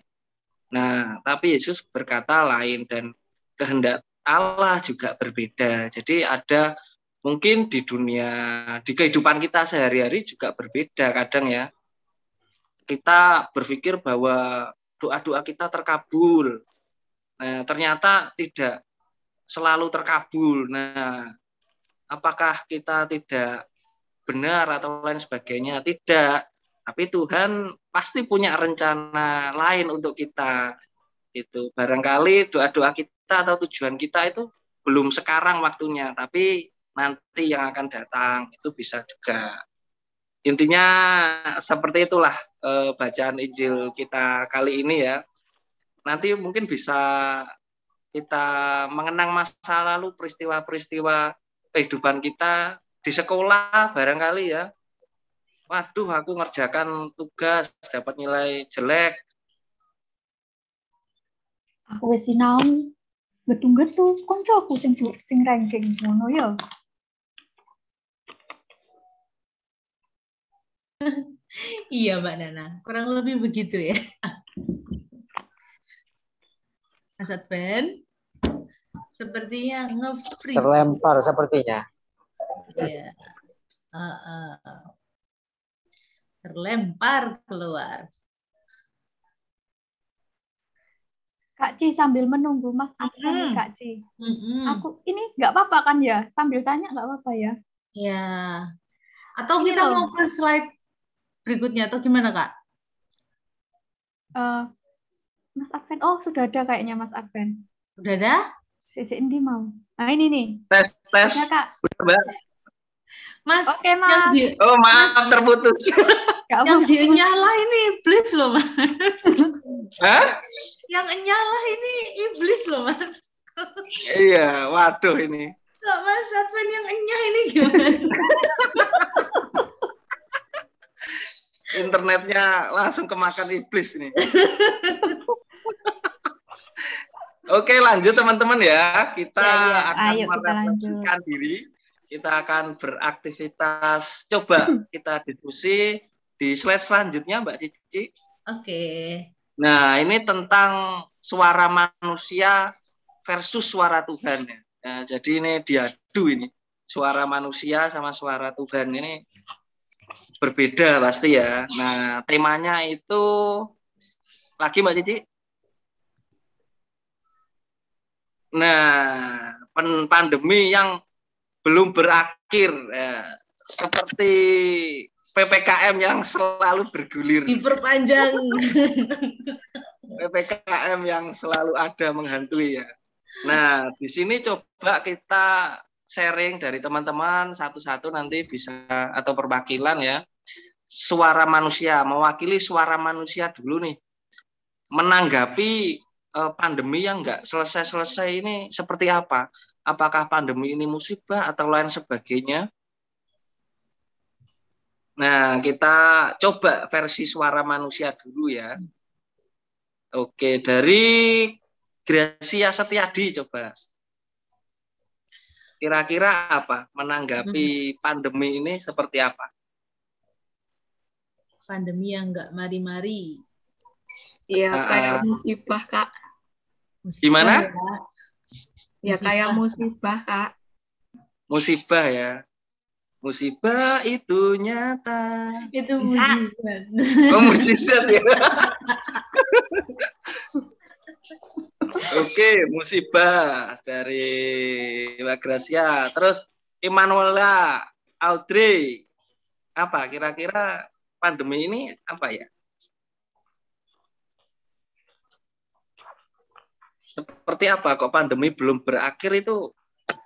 Nah, tapi Yesus berkata lain, dan kehendak Allah juga berbeda. Jadi ada mungkin di dunia, di kehidupan kita sehari-hari juga berbeda kadang ya. Kita berpikir bahwa doa-doa kita terkabul. Nah, ternyata tidak selalu terkabul. Nah, apakah kita tidak benar atau lain sebagainya? Tidak. Tapi Tuhan pasti punya rencana lain untuk kita. Itu barangkali doa-doa kita atau tujuan kita itu belum sekarang waktunya, tapi nanti yang akan datang itu bisa juga. Intinya seperti itulah bacaan Injil kita kali ini ya. Nanti mungkin bisa kita mengenang masa lalu, peristiwa-peristiwa kehidupan kita di sekolah barangkali ya. Waduh, aku ngerjakan tugas dapat nilai jelek. Aku wis sinau getu-getu koncoku sing ranking ngono ya. Iya Mbak Nana, kurang lebih begitu ya. Mas Adven, sepertinya nge-freeze. Terlempar sepertinya. Iya. Terlempar keluar. Kak Ci sambil menunggu Mas Adven nih Kak Ci. Aku ini nggak apa-apa kan ya? Sambil tanya nggak apa-apa ya? Ya. Atau Ini kita loh. mau ke slide berikutnya atau gimana Kak? Mas Adven, oh sudah ada kayaknya Mas Adven. Udah ada? Sisi Indi mau. Nah ini nih. Tes. Udah Kak. Mbak. Mas. Oke Mas. Oh maaf terputus. Yang dia nyala ini iblis loh Mas. Hah? Yang nyala ini iblis loh Mas. Iya, waduh ini. Kok Mas Adven yang enyah ini gimana? Internetnya langsung kemakan iblis ini. Oke, lanjut teman-teman ya. Kita akan merefleksikan diri. Kita akan beraktivitas. Coba kita diskusi di slide selanjutnya, Mbak Cici. Oke. Nah, ini tentang suara manusia versus suara Tuhan. Nah, jadi ini diadu ini. Suara manusia sama suara Tuhan ini berbeda pasti ya. Nah, temanya itu lagi Mbak Cici. Nah, pandemi yang belum berakhir ya, seperti PPKM yang selalu bergulir. Diperpanjang. PPKM yang selalu ada menghantui ya. Nah, di sini coba kita sharing dari teman-teman satu-satu nanti bisa atau perwakilan ya. Suara manusia, mewakili suara manusia dulu nih. Menanggapi pandemi yang nggak selesai-selesai ini seperti apa? Apakah pandemi ini musibah atau lain sebagainya? Nah, kita coba versi suara manusia dulu ya. Oke, dari Gracia Setiadi coba. Kira-kira apa? Menanggapi pandemi ini seperti apa? Pandemi yang nggak mari-mari. Iya, kayak musibah, Kak. Gimana? Ya, kayak musibah, Kak. Musibah ya. Musibah itu nyata. Itu mujizat. Oh, mujizat ya. Oke, musibah dari Mbak Gracia. Terus Emanuela, Audrey. Apa kira-kira pandemi ini apa ya? Seperti apa kok pandemi belum berakhir itu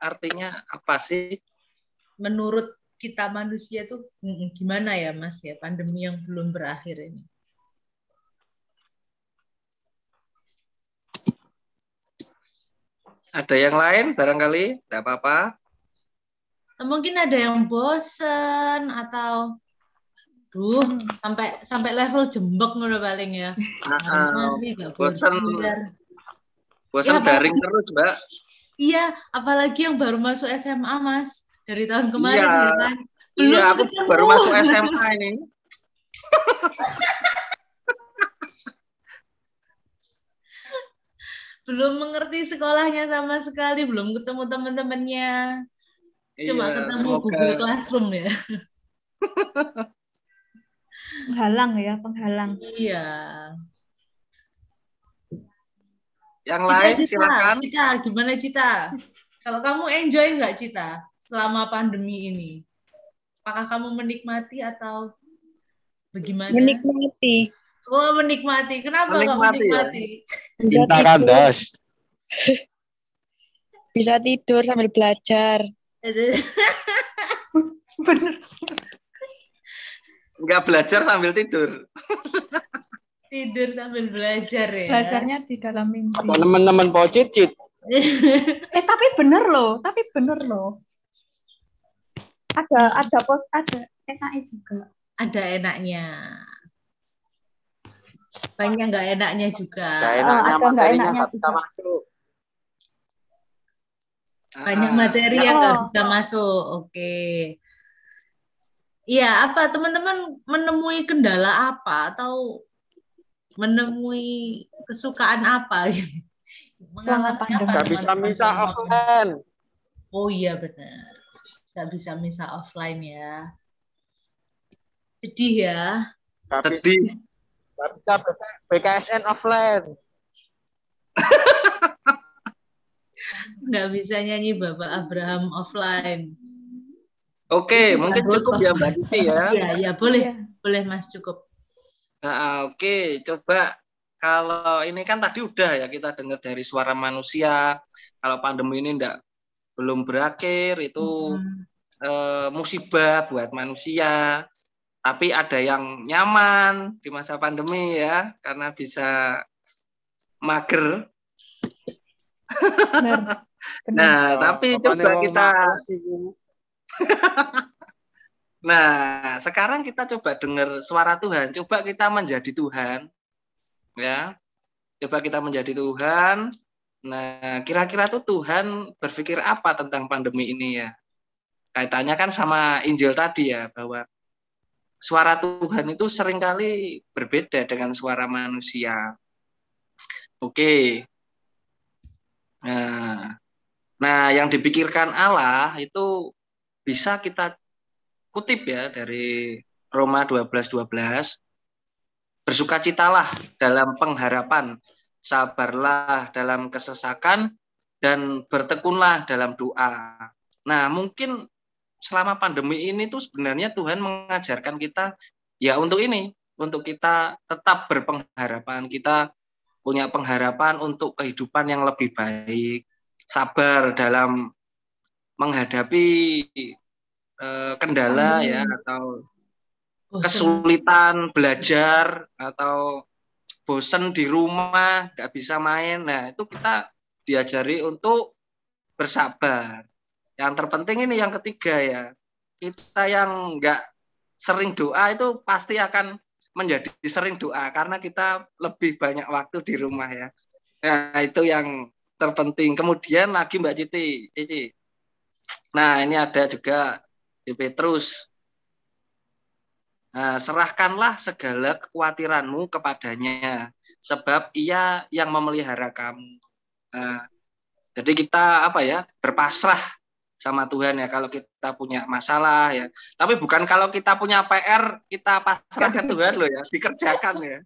artinya apa sih? Menurut kita manusia tuh gimana ya Mas ya pandemi yang belum berakhir ini? Ada yang lain barangkali? Tidak apa-apa. Mungkin ada yang bosen atau sampai level jembek udah paling ya. Bosan daring terus, Mbak. Iya, apalagi yang baru masuk SMA, Mas. Dari tahun kemarin ya kan. Iya, aku baru masuk SMA ini. Belum mengerti sekolahnya sama sekali, belum ketemu teman-temannya. Cuma ketemu Google Classroom ya. Penghalang ya, penghalang. Iya. Yang lain silakan. Cita, gimana Cita? Kalau kamu enjoy nggak Cita selama pandemi ini? Apakah kamu menikmati atau bagaimana? Menikmati. Oh, menikmati. Kenapa nggak menikmati? Cinta kandas. Bisa tidur sambil belajar. Nggak belajar sambil tidur. Tidur sambil belajar ya. Belajarnya di dalam mimpi. Teman-teman pocicit. Tapi bener loh. Ada enaknya juga. Ada enaknya. Banyak nggak enaknya juga. Ada nggak enaknya juga. Masuk. Banyak materi yang nggak bisa masuk. Oke. Iya, apa teman-teman menemui kendala apa atau menemui kesukaan apa? Mengalami apa? Nggak bisa misa offline. Oh iya benar. Nggak bisa misa offline ya. Sedih ya. Sedih. Nggak bisa BKSN offline. Nggak bisa nyanyi Bapak Abraham offline. Oke, Itu mungkin Bang cukup Golf. ya Mbak Titi ya. Iya, ya boleh Mas cukup. Nah, oke, coba kalau ini kan tadi udah ya kita dengar dari suara manusia. Kalau pandemi ini belum berakhir itu musibah buat manusia. Tapi ada yang nyaman di masa pandemi ya, karena bisa mager. Benar. Nah, tapi coba kita Nah, sekarang kita coba dengar suara Tuhan. Coba kita menjadi Tuhan. Ya. Coba kita menjadi Tuhan. Nah, kira-kira tuh Tuhan berpikir apa tentang pandemi ini ya? Kaitannya kan sama Injil tadi ya, bahwa suara Tuhan itu seringkali berbeda dengan suara manusia. Oke. Nah, yang dipikirkan Allah itu bisa kita kutip ya dari Roma 12:12. Bersukacitalah dalam pengharapan, sabarlah dalam kesesakan, dan bertekunlah dalam doa. Nah, mungkin selama pandemi ini tuh sebenarnya Tuhan mengajarkan kita ya untuk ini, untuk kita tetap berpengharapan, kita punya pengharapan untuk kehidupan yang lebih baik, sabar dalam menghadapi kendala ya atau kesulitan belajar atau bosen di rumah nggak bisa main. Nah, itu kita diajari untuk bersabar. Yang terpenting ini yang ketiga ya, kita yang nggak sering doa itu pasti akan menjadi sering doa karena kita lebih banyak waktu di rumah ya. Nah, itu yang terpenting. Kemudian lagi Mbak Cici. Nah, ini ada juga di Petrus. Nah, serahkanlah segala kekhawatiranmu kepadanya, sebab Ia yang memelihara kamu. Nah, jadi kita berpasrah sama Tuhan ya kalau kita punya masalah ya. Tapi bukan kalau kita punya PR kita pasrah ke Tuhan loh ya, dikerjakan ya.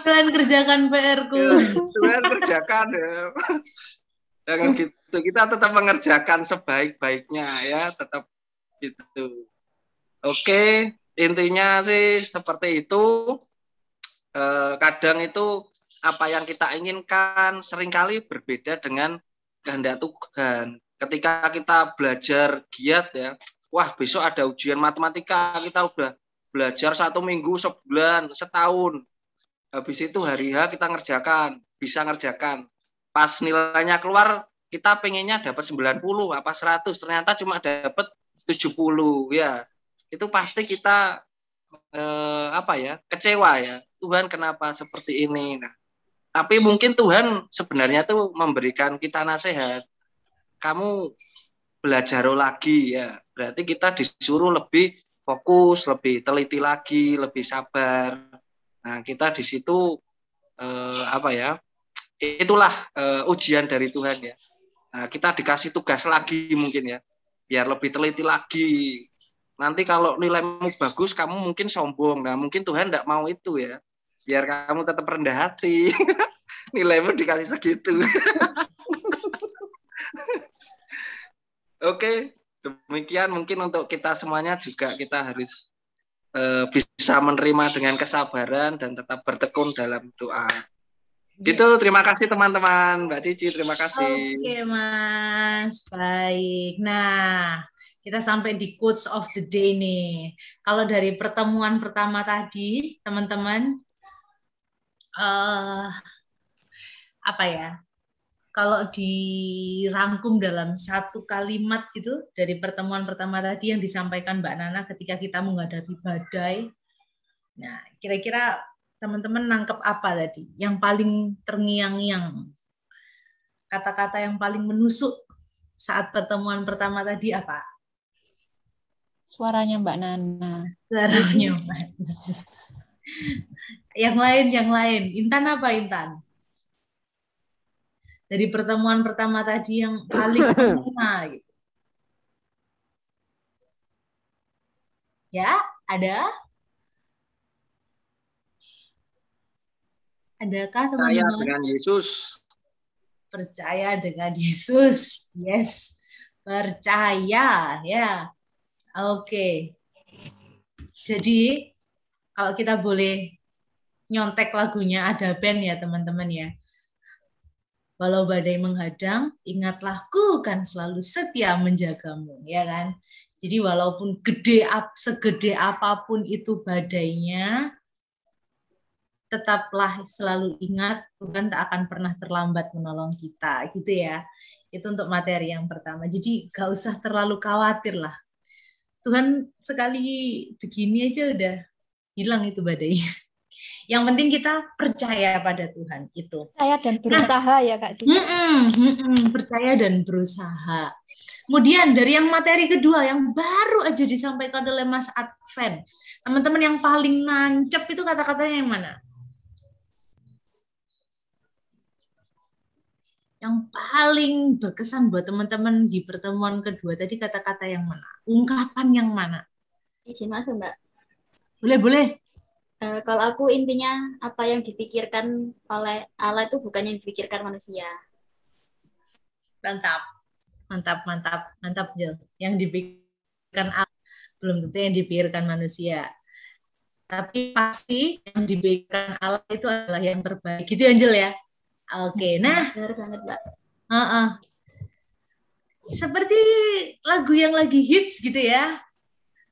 Tuhan kerjakan PR-ku. Ya, Tuhan kerjakan ya. Jangan gitu. Kita tetap mengerjakan sebaik-baiknya ya, tetap gitu. Oke. Intinya sih seperti itu. Kadang itu apa yang kita inginkan seringkali berbeda dengan kehendak Tuhan. Ketika kita belajar giat ya, wah besok ada ujian matematika, kita udah belajar 1 minggu, sebulan, setahun. Habis itu hari H kita bisa ngerjakan. Pas nilainya keluar, kita pengennya dapat 90 apa 100, ternyata cuma dapat 70 ya. Itu pasti kita kecewa ya. Tuhan kenapa seperti ini? Nah, tapi mungkin Tuhan sebenarnya tuh memberikan kita nasihat. Kamu belajar lagi ya. Berarti kita disuruh lebih fokus, lebih teliti lagi, lebih sabar. Nah, kita di situ itulah ujian dari Tuhan ya. Nah, kita dikasih tugas lagi mungkin ya. Biar lebih teliti lagi. Nanti kalau nilaimu bagus, kamu mungkin sombong. Nah, mungkin Tuhan tidak mau itu ya. Biar kamu tetap rendah hati. Nilaimu dikasih segitu. Oke, demikian mungkin untuk kita semuanya juga kita harus bisa menerima dengan kesabaran dan tetap bertekun dalam doa. Gitu, terima kasih teman-teman. Mbak Cici, terima kasih. Oke, Mas. Baik. Nah, kita sampai di quotes of the day nih. Kalau dari pertemuan pertama tadi, teman-teman, kalau dirangkum dalam satu kalimat gitu dari pertemuan pertama tadi yang disampaikan Mbak Nana ketika kita menghadapi badai. Nah, kira-kira teman-teman nangkep apa tadi? Yang paling terngiang-ngiang, kata-kata yang paling menusuk saat pertemuan pertama tadi apa? Suaranya Mbak Nana. Suaranya Mbak Nana. Yang lain. Intan apa Intan? Dari pertemuan pertama tadi yang paling kena gitu. Ya, ada? Adakah Percaya teman-teman? dengan Yesus. Percaya dengan Yesus. Yes. Percaya ya. Oke. Jadi kalau kita boleh nyontek lagunya ada band ya teman-teman ya. Walau badai menghadang, ingatlah ku kan selalu setia menjagamu, ya kan? Jadi walaupun segede apapun itu badainya, tetaplah selalu ingat Tuhan tak akan pernah terlambat menolong kita, gitu ya. Itu untuk materi yang pertama. Jadi gak usah terlalu khawatir lah. Tuhan sekali begini aja udah hilang itu badainya. Yang penting kita percaya pada Tuhan itu. Percaya dan berusaha ya Kak Cici. Percaya dan berusaha. Kemudian dari yang materi kedua yang baru aja disampaikan oleh Mas Adven, teman-teman yang paling nancep itu kata-katanya yang mana? Yang paling berkesan buat teman-teman di pertemuan kedua tadi kata-kata yang mana? Ungkapan yang mana? Izin masuk, Mbak. Boleh. Kalau aku intinya apa yang dipikirkan oleh Allah itu bukan yang dipikirkan manusia. Mantap, Jel. Yang dipikirkan Allah belum tentu yang dipikirkan manusia. Tapi pasti yang dipikirkan Allah itu adalah yang terbaik. Gitu Angel ya? Oke, nah. Benar banget, Mbak. Seperti lagu yang lagi hits gitu ya.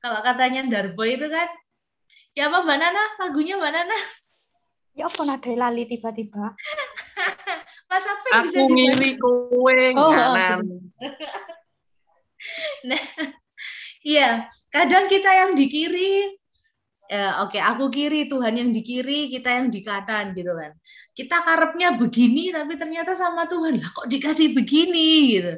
Kalau katanya Darboy itu kan, ya apa Mbak Nana? Lagunya Mbak Nana? Ya apa nadai lali tiba-tiba. Mas Afin aku bisa dibantu. ngiri kowe kanan. Nah, iya, kadang kita yang di kiri, aku kiri, Tuhan yang di kiri, kita yang di kanan gitu kan. Kita karepnya begini, tapi ternyata sama Tuhan lah kok dikasih begini gitu.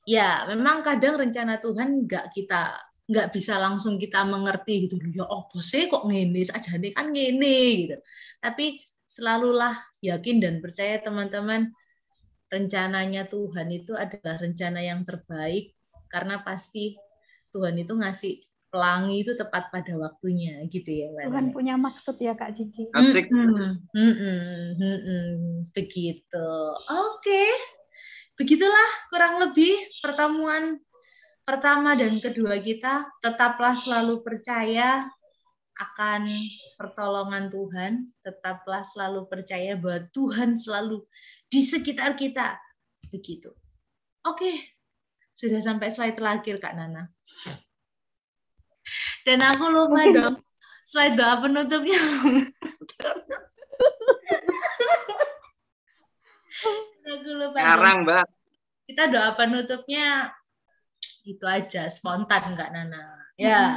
Ya, memang kadang rencana Tuhan nggak bisa langsung kita mengerti gitu. Ya apa sih kok ngene, sajane kan ngene gitu. Tapi selalulah yakin dan percaya teman-teman, rencananya Tuhan itu adalah rencana yang terbaik, karena pasti Tuhan itu ngasih pelangi itu tepat pada waktunya gitu ya. Tuhan punya maksud ya Kak Cici. Asik. Begitu. Oke. Begitulah kurang lebih pertemuan pertama dan kedua kita. Tetaplah selalu percaya akan pertolongan Tuhan. Tetaplah selalu percaya bahwa Tuhan selalu di sekitar kita. Begitu. Oke. Sudah sampai slide terakhir Kak Nana. Dan aku lupa dong slide doa penutupnya. Aku lupa. Sekarang, Mbak. Kita doa penutupnya itu aja, spontan Kak Nana. Ya.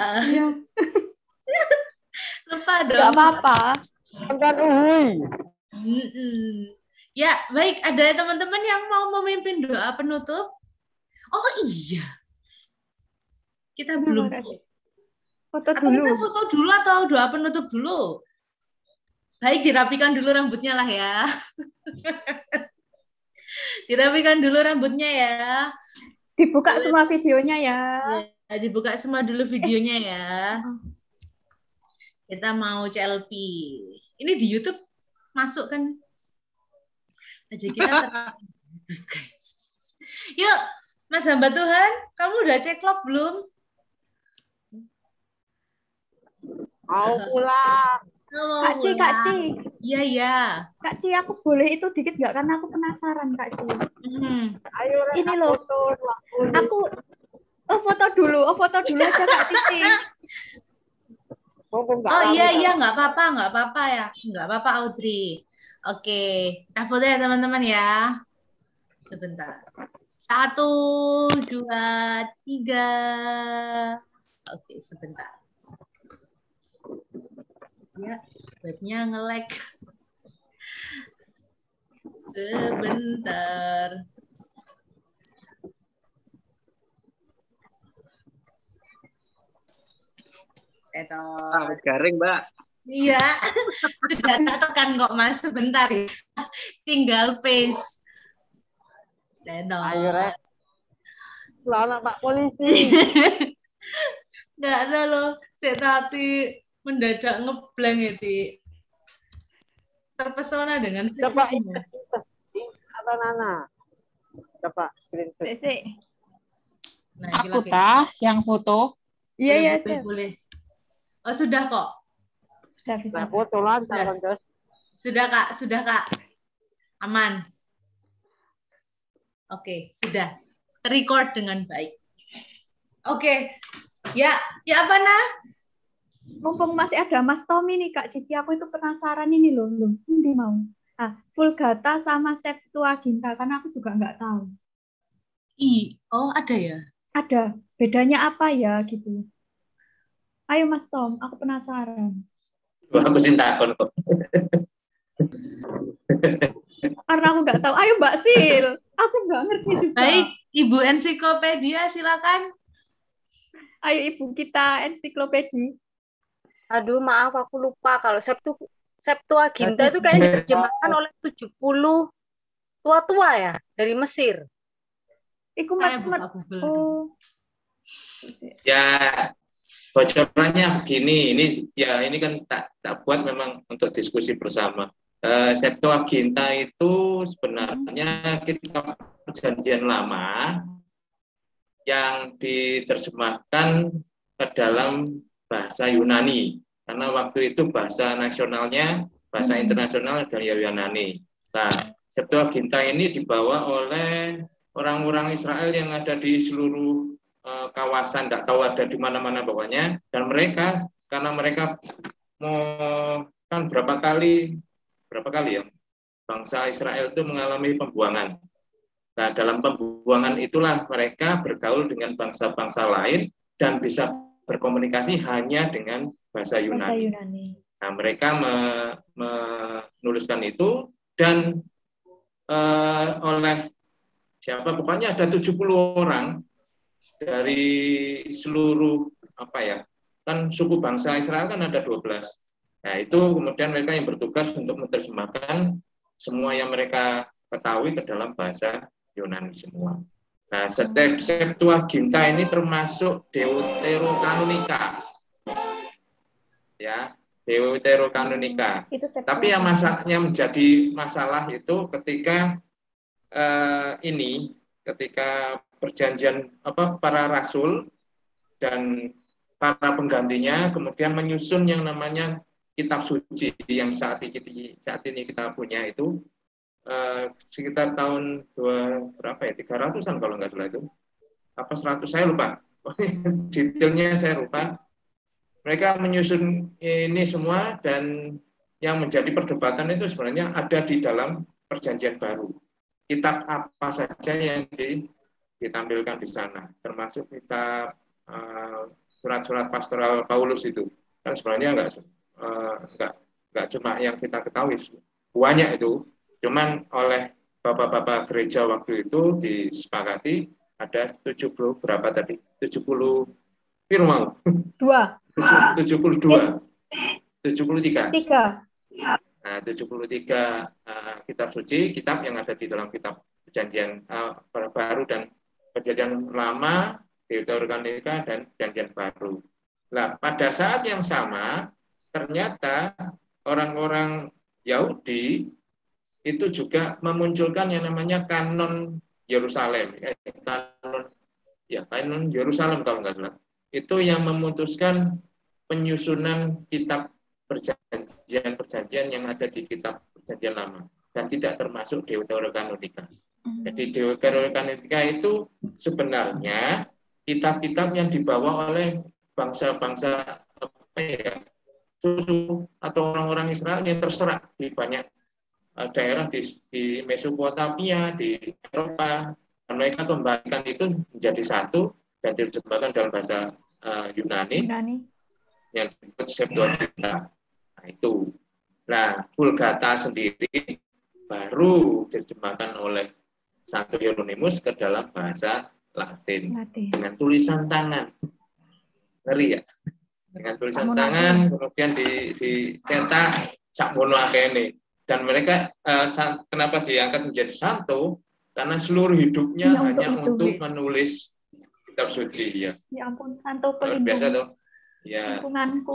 Lupa dong. Gak apa-apa. Ya, baik. Ada teman-teman yang mau memimpin doa penutup? Oh iya. Kita belum foto atau dulu. kita foto dulu atau doa penutup dulu? Baik, dirapikan dulu rambutnya lah ya. Dirapikan dulu rambutnya ya. Dibuka semua videonya ya. Dibuka semua dulu videonya ya. Kita mau CLP. Ini di YouTube masuk kan? Aja kita Yuk, Mas hamba Tuhan, kamu udah cek log belum? Mau pulang. Kak Ci. Iya. Kak Ci, aku boleh itu dikit nggak? Karena aku penasaran, Kak Ci. Ayo, ini loh. Aku foto dulu aja Kak Cici. Oh iya, nggak apa-apa ya. Nggak apa-apa Audrey. Oke, kita foto ya teman-teman ya. Sebentar. 1, 2, 3. Oke, sebentar. Ya, webnya nge-lag. Sebentar. Garing, Mbak. Iya, sudah tekan kok Mas. Sebentar ya. Tinggal paste. Ayo, Rek. Anak Pak Polisi. Nggak ada loh. Saya tadi mendadak ngeblank ya, Ti. terpesona dengan Coba senyummu. atau Nana. Coba screenshot. Nah, Aku tah yang foto. Iya, boleh. Oh, sudah kok. Nah, foto lah, Sudah Kak. Aman. Oke, sudah. Terrecord dengan baik. Oke. Ya apa nah? Mumpung masih ada Mas Tommy nih Kak Cici, aku itu penasaran ini loh. Ini mau. Vulgata sama Septuaginta, karena aku juga nggak tahu. Oh ada ya? Ada. Bedanya apa ya gitu? Ayo Mas Tom, aku penasaran. Aku cinta kok. Karena aku nggak tahu. Ayo Mbak Sil, aku nggak ngerti juga. Baik, Ibu Ensiklopedia silakan. Ayo Ibu kita ensiklopedi. Aduh, maaf aku lupa kalau Septuaginta itu kayaknya diterjemahkan oleh 70 tua-tua ya dari Mesir. Iku Ya, bocorannya begini, ini kan tak buat memang untuk diskusi bersama. Septuaginta itu sebenarnya kitab Perjanjian Lama yang diterjemahkan ke dalam bahasa Yunani, karena waktu itu bahasa nasionalnya, bahasa internasional adalah Yunani. Nah, Septuaginta ini dibawa oleh orang-orang Israel yang ada di seluruh kawasan, tidak tahu ada di mana-mana bawahnya, dan mereka, karena mereka mau kan berapa kali ya bangsa Israel itu mengalami pembuangan. Nah, dalam pembuangan itulah mereka bergaul dengan bangsa-bangsa lain dan bisa berkomunikasi hanya dengan bahasa Yunani. Nah, mereka menuliskan itu dan oleh siapa? Pokoknya ada 70 orang dari seluruh kan suku bangsa Israel kan ada 12. Nah, itu kemudian mereka yang bertugas untuk menerjemahkan semua yang mereka ketahui ke dalam bahasa Yunani semua. Nah, Septuaginta ini termasuk Deuterokanonika. Ya, Deuterokanonika. Tapi yang menjadi masalah itu ketika ketika perjanjian para rasul dan para penggantinya kemudian menyusun yang namanya kitab suci yang saat ini kita punya itu sekitar tahun 300-an kalau nggak salah itu, 100 saya lupa, detailnya saya lupa. Mereka menyusun ini semua dan yang menjadi perdebatan itu sebenarnya ada di dalam Perjanjian Baru. Kitab apa saja yang ditampilkan di sana, termasuk kitab surat-surat pastoral Paulus itu. Kan sebenarnya nggak cuma yang kita ketahui, banyak itu. Cuman oleh bapak-bapak gereja waktu itu disepakati ada 70 berapa tadi? 70 firman. 72. 73. Nah, 73 kitab suci, kitab yang ada di dalam kitab Perjanjian Baru dan Perjanjian Lama, Deuterokanonika dan Perjanjian Baru. Nah, pada saat yang sama ternyata orang-orang Yahudi itu juga memunculkan yang namanya kanon Yerusalem. Kanon Yerusalem kalau nggak salah. Itu yang memutuskan penyusunan kitab perjanjian yang ada di kitab Perjanjian Lama dan tidak termasuk Deuterokanonika. Jadi Deuterokanonika itu sebenarnya kitab-kitab yang dibawa oleh bangsa-bangsa suku atau orang-orang Israel yang terserak di banyak daerah di Mesopotamia, di Eropa, dan mereka kembalikan itu menjadi satu dan diterjemahkan dalam bahasa Yunani yang disebut Septuaginta. Nah, itu. Nah, Vulgata sendiri baru diterjemahkan oleh Santo Hieronymus ke dalam bahasa Latin. Dengan tulisan tangan. Ngeri ya? Dengan tulisan tangan, kemudian dicetak sakmono akene. Dan mereka kenapa diangkat menjadi santo? Karena seluruh hidupnya hanya untuk menulis kitab suci. Ya ampun, santo pelindung. Biasa tuh. Ya. Lingkunganku.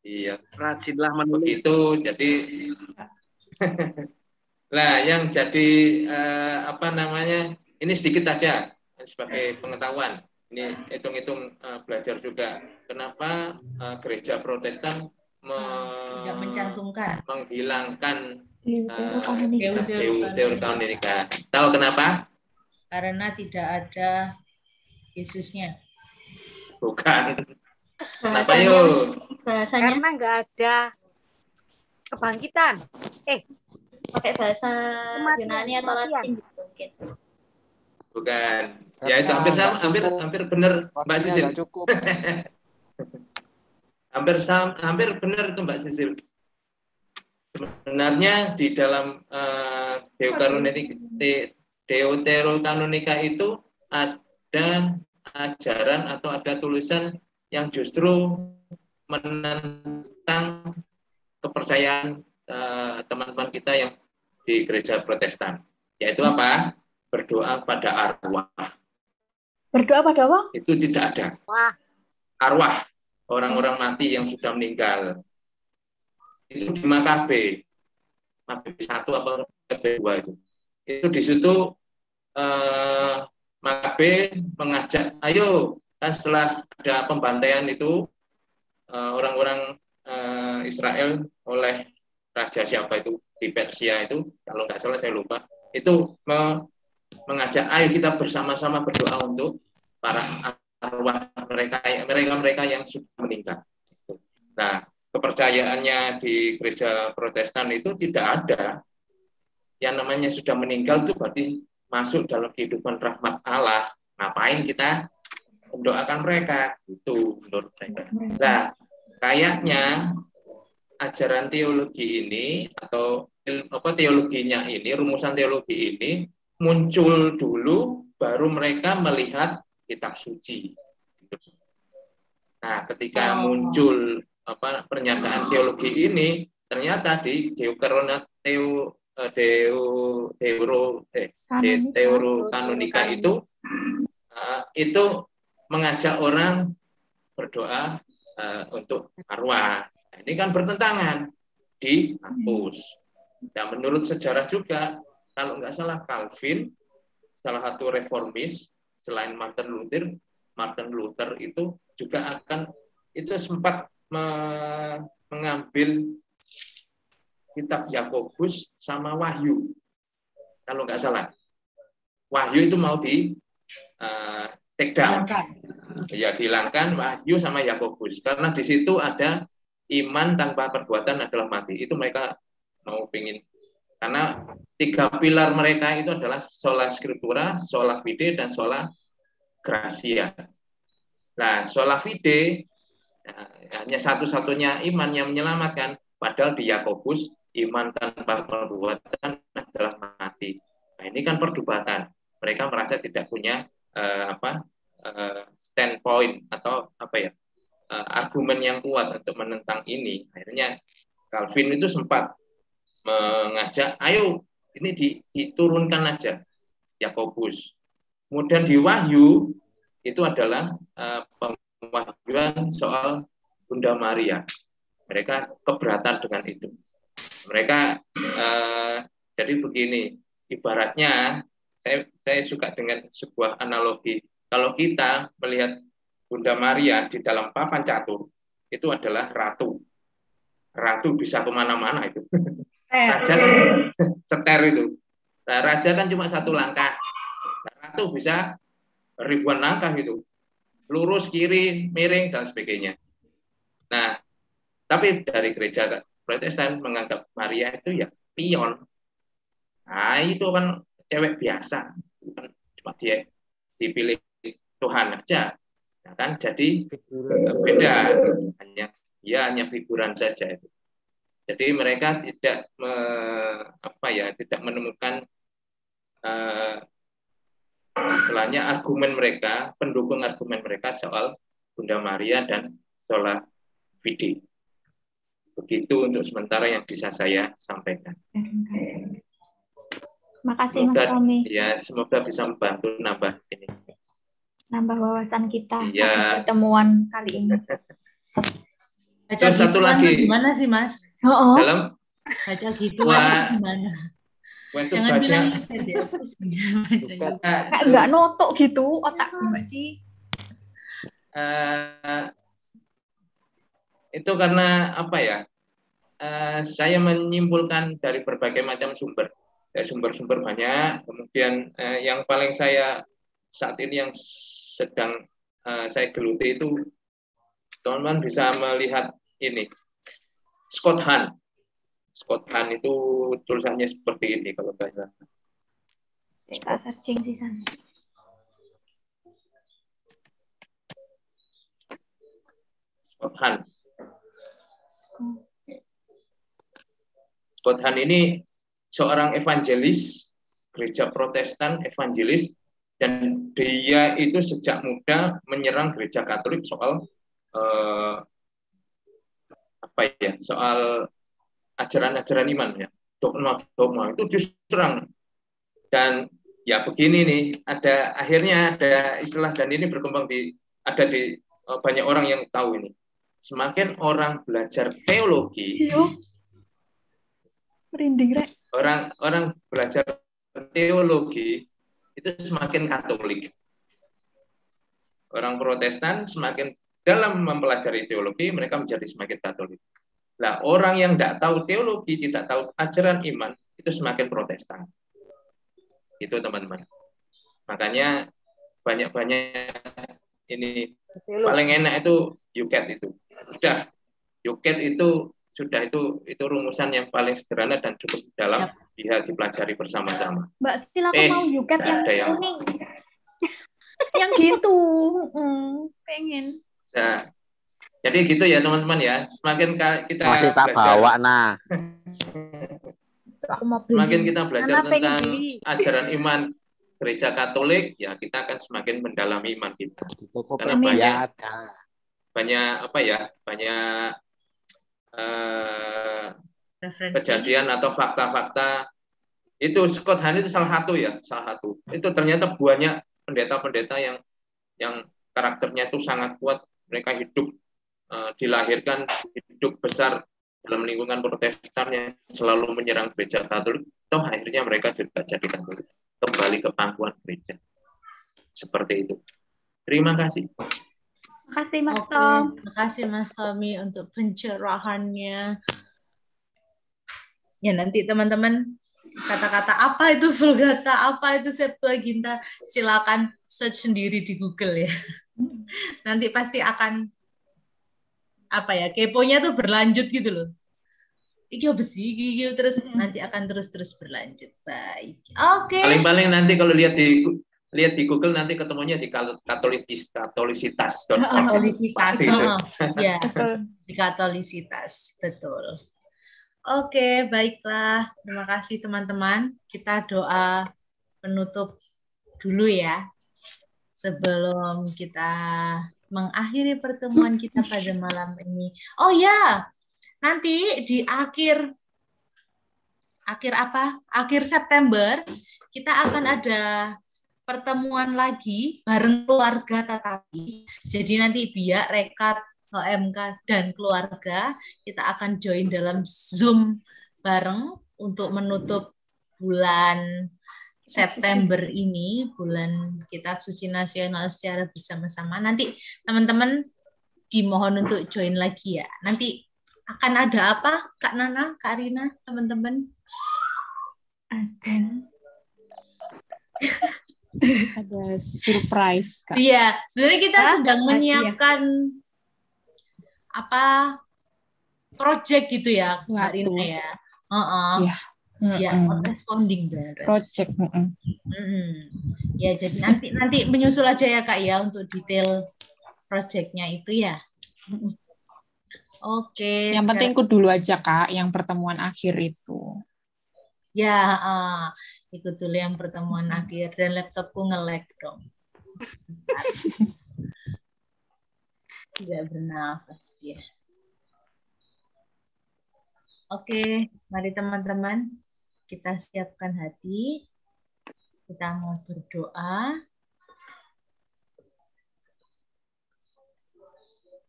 Iya. Rajinlah menulis. Begitu, jadi lah yang jadi apa namanya, ini sedikit saja sebagai pengetahuan. Ini hitung-hitung belajar juga. Kenapa gereja Protestan tidak mencantumkan, menghilangkan Deuterononika? Tahu kenapa? Karena tidak ada Yesusnya. Bukan. Bahasanya karena nggak ada kebangkitan. Pakai bahasa Yunani atau Latin gitu mungkin. Bukan. Ya itu hampir sama, hampir benar Mbak Sisil. hampir benar itu Mbak Sisil. Sebenarnya di dalam Deuterokanonika itu ada ajaran atau ada tulisan yang justru menentang kepercayaan teman-teman kita yang di gereja Protestan, yaitu apa? Berdoa pada arwah. Berdoa pada apa? Itu tidak ada. Arwah orang-orang mati yang sudah meninggal. Itu di Makabe 1 atau Makabe 2 itu. Itu di situ Makabe mengajak, ayo kan setelah ada pembantaian itu orang-orang Israel oleh raja siapa itu di Persia itu, kalau nggak salah saya lupa, itu mengajak ayo kita bersama-sama berdoa untuk para arwah mereka yang sudah meninggal. Nah, kepercayaannya di gereja Protestan itu tidak ada yang namanya sudah meninggal itu berarti masuk dalam kehidupan rahmat Allah. Ngapain kita mendoakan mereka? Itu menurut saya. Nah, kayaknya ajaran teologi ini atau teologinya ini, rumusan teologi ini muncul dulu, baru mereka melihat kitab suci. Nah, ketika muncul pernyataan teologi ini, ternyata di Deuterokanonika itu mengajak orang berdoa untuk arwah. Nah, ini kan bertentangan, dihapus. Dan menurut sejarah juga, kalau nggak salah Calvin, salah satu reformis selain Martin Luther itu juga itu sempat mengambil kitab Yakobus sama Wahyu, kalau nggak salah. Wahyu itu mau di take down, ya dihilangkan Wahyu sama Yakobus, karena di situ ada iman tanpa perbuatan adalah mati. Itu mereka mau pingin, karena 3 pilar mereka itu adalah sola scriptura, sola fide, dan sola gratia. Nah, sola fide hanya satu-satunya iman yang menyelamatkan, padahal di Yakobus iman tanpa perbuatan adalah mati. Nah, ini kan perdebatan. Mereka merasa tidak punya standpoint atau argumen yang kuat untuk menentang ini. Akhirnya Calvin itu sempat mengajak, ayo ini diturunkan aja Yakobus. Kemudian di Wahyu itu adalah pemahaman soal Bunda Maria. Mereka keberatan dengan itu. Mereka jadi begini, ibaratnya saya suka dengan sebuah analogi. Kalau kita melihat Bunda Maria di dalam papan catur, itu adalah ratu. Ratu bisa kemana-mana itu. Raja kan seter itu. Nah, raja kan cuma 1 langkah. Nah, ratu bisa ribuan langkah itu. Lurus, kiri, miring, dan sebagainya. Nah, tapi dari gereja Protestan menganggap Maria itu ya pion. Nah, itu kan cewek biasa. Bukan cuma dia dipilih Tuhan aja. Nah, kan jadi beda. Hanya figuran saja itu. Jadi mereka tidak tidak menemukan istilahnya argumen mereka, pendukung argumen mereka soal Bunda Maria dan sola fide. Begitu untuk sementara yang bisa saya sampaikan. Makasih Mas Tommy. Ya, semoga bisa membantu nambah wawasan kita ya. pertemuan kali ini. Baca Terus satu gituan lagi gimana sih, Mas? dalam Baca gituan gimana? waktu Jangan baca bilang dihapus baca gitu. Kayak nggak notok gitu otak Mbak Ci. Itu karena apa ya? Saya menyimpulkan dari berbagai macam sumber. Ya, sumber-sumber banyak. Kemudian yang paling saya saat ini yang sedang saya geluti itu teman-teman bisa melihat ini Scott Hahn. Scott Hahn itu tulisannya seperti ini kalau saya. Kita searching di sana. Scott Hahn. Scott Hahn ini seorang evangelis, gereja Protestan evangelis, dan dia itu sejak muda menyerang gereja Katolik soal soal ajaran-ajaran iman ya, dogma itu diserang. Dan ya begini nih, akhirnya ada istilah dan ini berkembang di banyak orang yang tahu ini. Semakin orang belajar teologi, merinding rek. Orang belajar teologi itu semakin Katolik. Orang Protestan semakin dalam mempelajari teologi mereka menjadi semakin Katolik. Nah, orang yang tidak tahu teologi, tidak tahu ajaran iman itu semakin Protestan. Itu teman-teman. Makanya banyak-banyak ini paling enak itu UCAT itu. UCAT itu itu rumusan yang paling sederhana dan cukup dalam bisa dipelajari bersama-sama. Mbak Sil, aku mau UCAT yang kuning. Yang gitu. Pengen. Nah, jadi gitu ya teman-teman ya. Semakin kita masih tak bawa nah. Semakin kita belajar tentang ajaran iman gereja Katolik, ya kita akan semakin mendalami iman kita. Karena banyak kejadian atau fakta-fakta itu Scott Hahn itu salah satu. Itu ternyata banyak pendeta-pendeta yang karakternya itu sangat kuat. Mereka hidup dilahirkan hidup besar dalam lingkungan Protestan yang selalu menyerang gereja Katolik. Toh akhirnya mereka juga jadi Katolik, kembali ke pangkuan gereja. Seperti itu. Terima kasih. Terima kasih Mas Tom. Terima kasih Mas Tommy untuk pencerahannya. Ya nanti teman-teman kata-kata apa itu Vulgata, apa itu Septuaginta, silakan search sendiri di Google ya. Nanti pasti akan keponya tuh berlanjut gitu loh. Iki apa sih gitu terus nanti akan terus berlanjut. Baik. Oke. Paling-paling nanti kalau lihat di Google nanti ketemunya di katolisitas. Ya, di katolisitas, betul. Oke, baiklah. Terima kasih teman-teman. Kita doa penutup dulu ya. Sebelum kita mengakhiri pertemuan kita pada malam ini. Oh ya, nanti di akhir September kita akan ada pertemuan lagi bareng keluarga tetapi. Jadi nanti biar Rekat, OMK dan keluarga kita akan join dalam Zoom bareng untuk menutup bulan September ini, bulan Kitab Suci Nasional secara bersama-sama. Nanti teman-teman dimohon untuk join lagi ya. Nanti akan ada apa, Kak Nana, Kak Rina, teman-teman? Ada surprise, Kak. Iya, sebenarnya kita sedang menyiapkan project gitu ya, Kak Rina ya. Ya, responding project. Ya, jadi nanti menyusul aja ya Kak ya untuk detail projectnya itu ya. Oke. Yang penting ikut dulu aja Kak, yang pertemuan akhir itu. Ya, ikut dulu yang pertemuan akhir dan laptopku nge-lag dong. Tidak bernafas ya. Oke, mari teman-teman kita siapkan hati. Kita mau berdoa.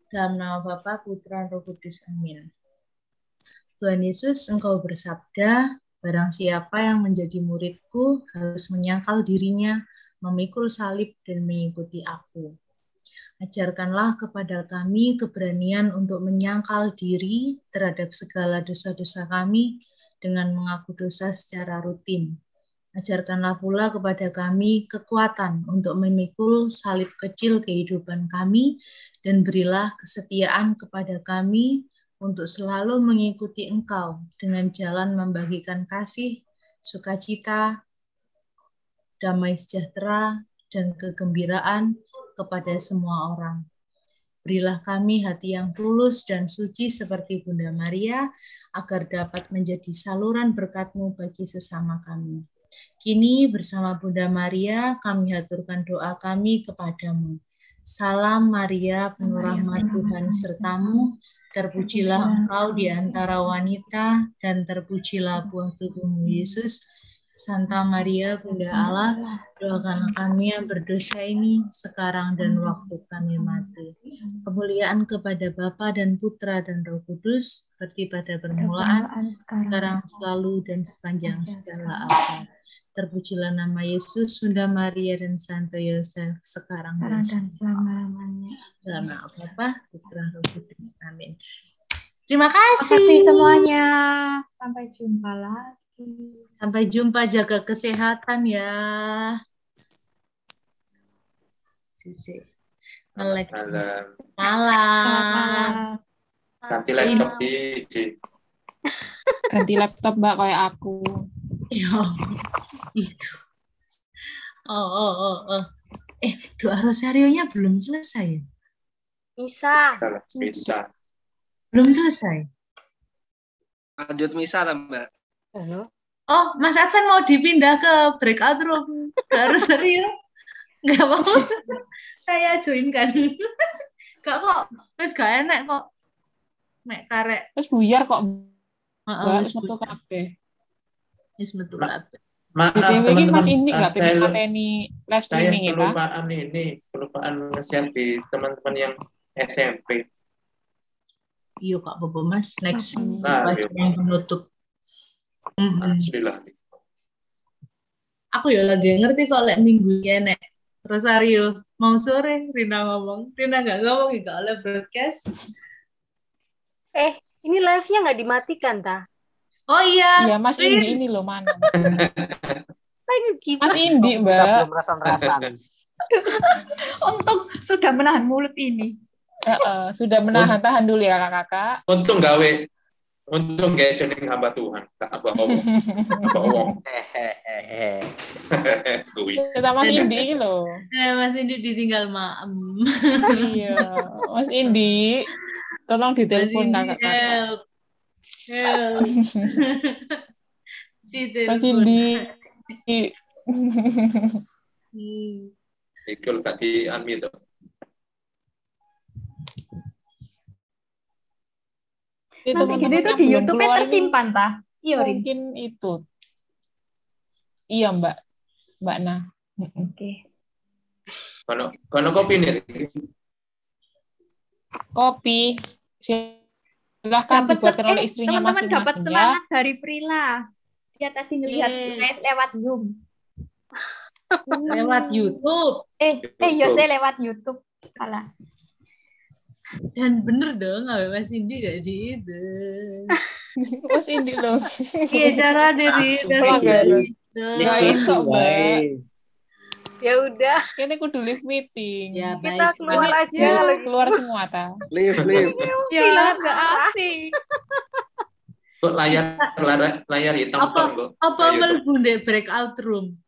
Dalam nama Bapa, Putra, Roh Kudus. Amin. Tuhan Yesus, Engkau bersabda, barang siapa yang menjadi muridku harus menyangkal dirinya, memikul salib dan mengikuti aku. Ajarkanlah kepada kami keberanian untuk menyangkal diri terhadap segala dosa-dosa kami dengan mengaku dosa secara rutin. Ajarkanlah pula kepada kami kekuatan untuk memikul salib kecil kehidupan kami dan berilah kesetiaan kepada kami untuk selalu mengikuti Engkau dengan jalan membagikan kasih, sukacita, damai sejahtera, dan kegembiraan kepada semua orang. Berilah kami hati yang tulus dan suci seperti Bunda Maria, agar dapat menjadi saluran berkat-Mu bagi sesama kami. Kini bersama Bunda Maria, kami haturkan doa kami kepadamu. Salam Maria, penuh rahmat Tuhan sertamu, terpujilah Engkau di antara wanita, dan terpujilah buah tubuhmu Yesus. Santa Maria, Bunda Allah, doakanlah kami yang berdosa ini, sekarang dan waktu kami mati. Kemuliaan kepada Bapa dan Putra dan Roh Kudus, seperti pada permulaan, sekarang, selalu, dan sepanjang segala abad. Terpujilah nama Yesus, Bunda Maria, dan Santo Yosef, sekarang dan selama-lamanya. dalam nama Bapa, Putra, Roh Kudus. Amin. Terima Terima kasih. kasih semuanya. Sampai jumpa lagi. Sampai jumpa, jaga kesehatan ya. Sisi. Melek. Malam. Malam. Ganti laptop di. Ganti laptop Mbak kayak aku. Ya. Oh. Doa rosarionya belum selesai. Bisa. Bisa. Belum selesai. Lanjut misa lah, Mbak. Oh, Mas Advan mau dipindah ke breakout room. Harus serius. Nggak mau. Saya joinkan. Gak kok. Terus gak enak kok. Mek karek. Terus buyar kok. Wis metu kabeh. Wis metu kabeh. Maaf BTW ini Mas Indi teman-teman, nggak pengen mateni live saya streaming ya, Pak? kelupaan nge-share di teman-teman yang SMP. Iya Kak Bobo Mas, next Nah, yang penutup. Alhamdulillah. Aku ya lagi ngerti kok lek minggu ya nek Rosario mau sore Rina ngomong. Rina nggak ngomong nggak oleh broadcast. Ini live-nya nggak dimatikan, ta? Oh iya. Iya, Mas Indi ini loh mana Mas Indi. Mas Indi, Mbak. Kita belum rasan-rasan. Untung sudah menahan mulut ini. Sudah menahan-tahan dulu ya kakak-kakak. Untung gawe jeneng hamba Tuhan, tak apa wong. Kita Mas Indi loh. Mas Indi ditinggal maem. Iya, Mas Indi, tolong ditelepon kakak-kakak. Help. Mas Indi. Ikul tak di unmute. Nanti gitu itu di YouTube tersimpan tah? Iya, mungkin itu. Iya Mbak Nah. Oke. Kalau kopi nih. Kopi. Silahkan dibuatkan oleh istrinya teman-teman masing-masing dapat semangat dari Prila. Dia tadi ngelihat live lewat Zoom. Lewat YouTube. Saya lewat YouTube. Salah. Dan bener dong, Mas Indi gak di itu. Mas Indi loh. Iya, cara dari itu. Gak iso, Mbak. Ya udah. Ini kudu live meeting. Ya, kita keluar aja. Keluar semua, ta. Live. Ya, gak asik. Kok layar hitam kok. Apa melbu di breakout room?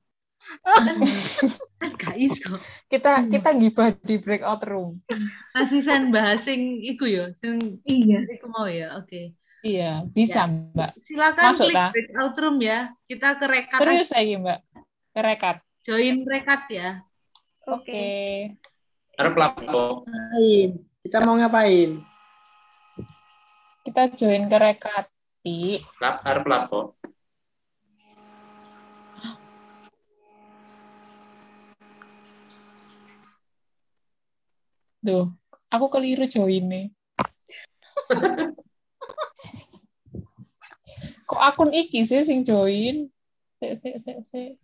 Gak iso. Kita gibah di breakout room. Asisan bahasing iku ya, sing iya. Iku mau ya, oke. Iya, bisa ya. Mbak. Silakan masuk, klik breakout room ya. Kita ke rekat. Serius lagi Mbak, ke rekat. Join rekat ya. Oke. Harap lapo. Kita mau ngapain? Kita join ke rekat. Harap lapo. Tuh, Aku keliru join nih. Kok akun iki sih sing join? Sik.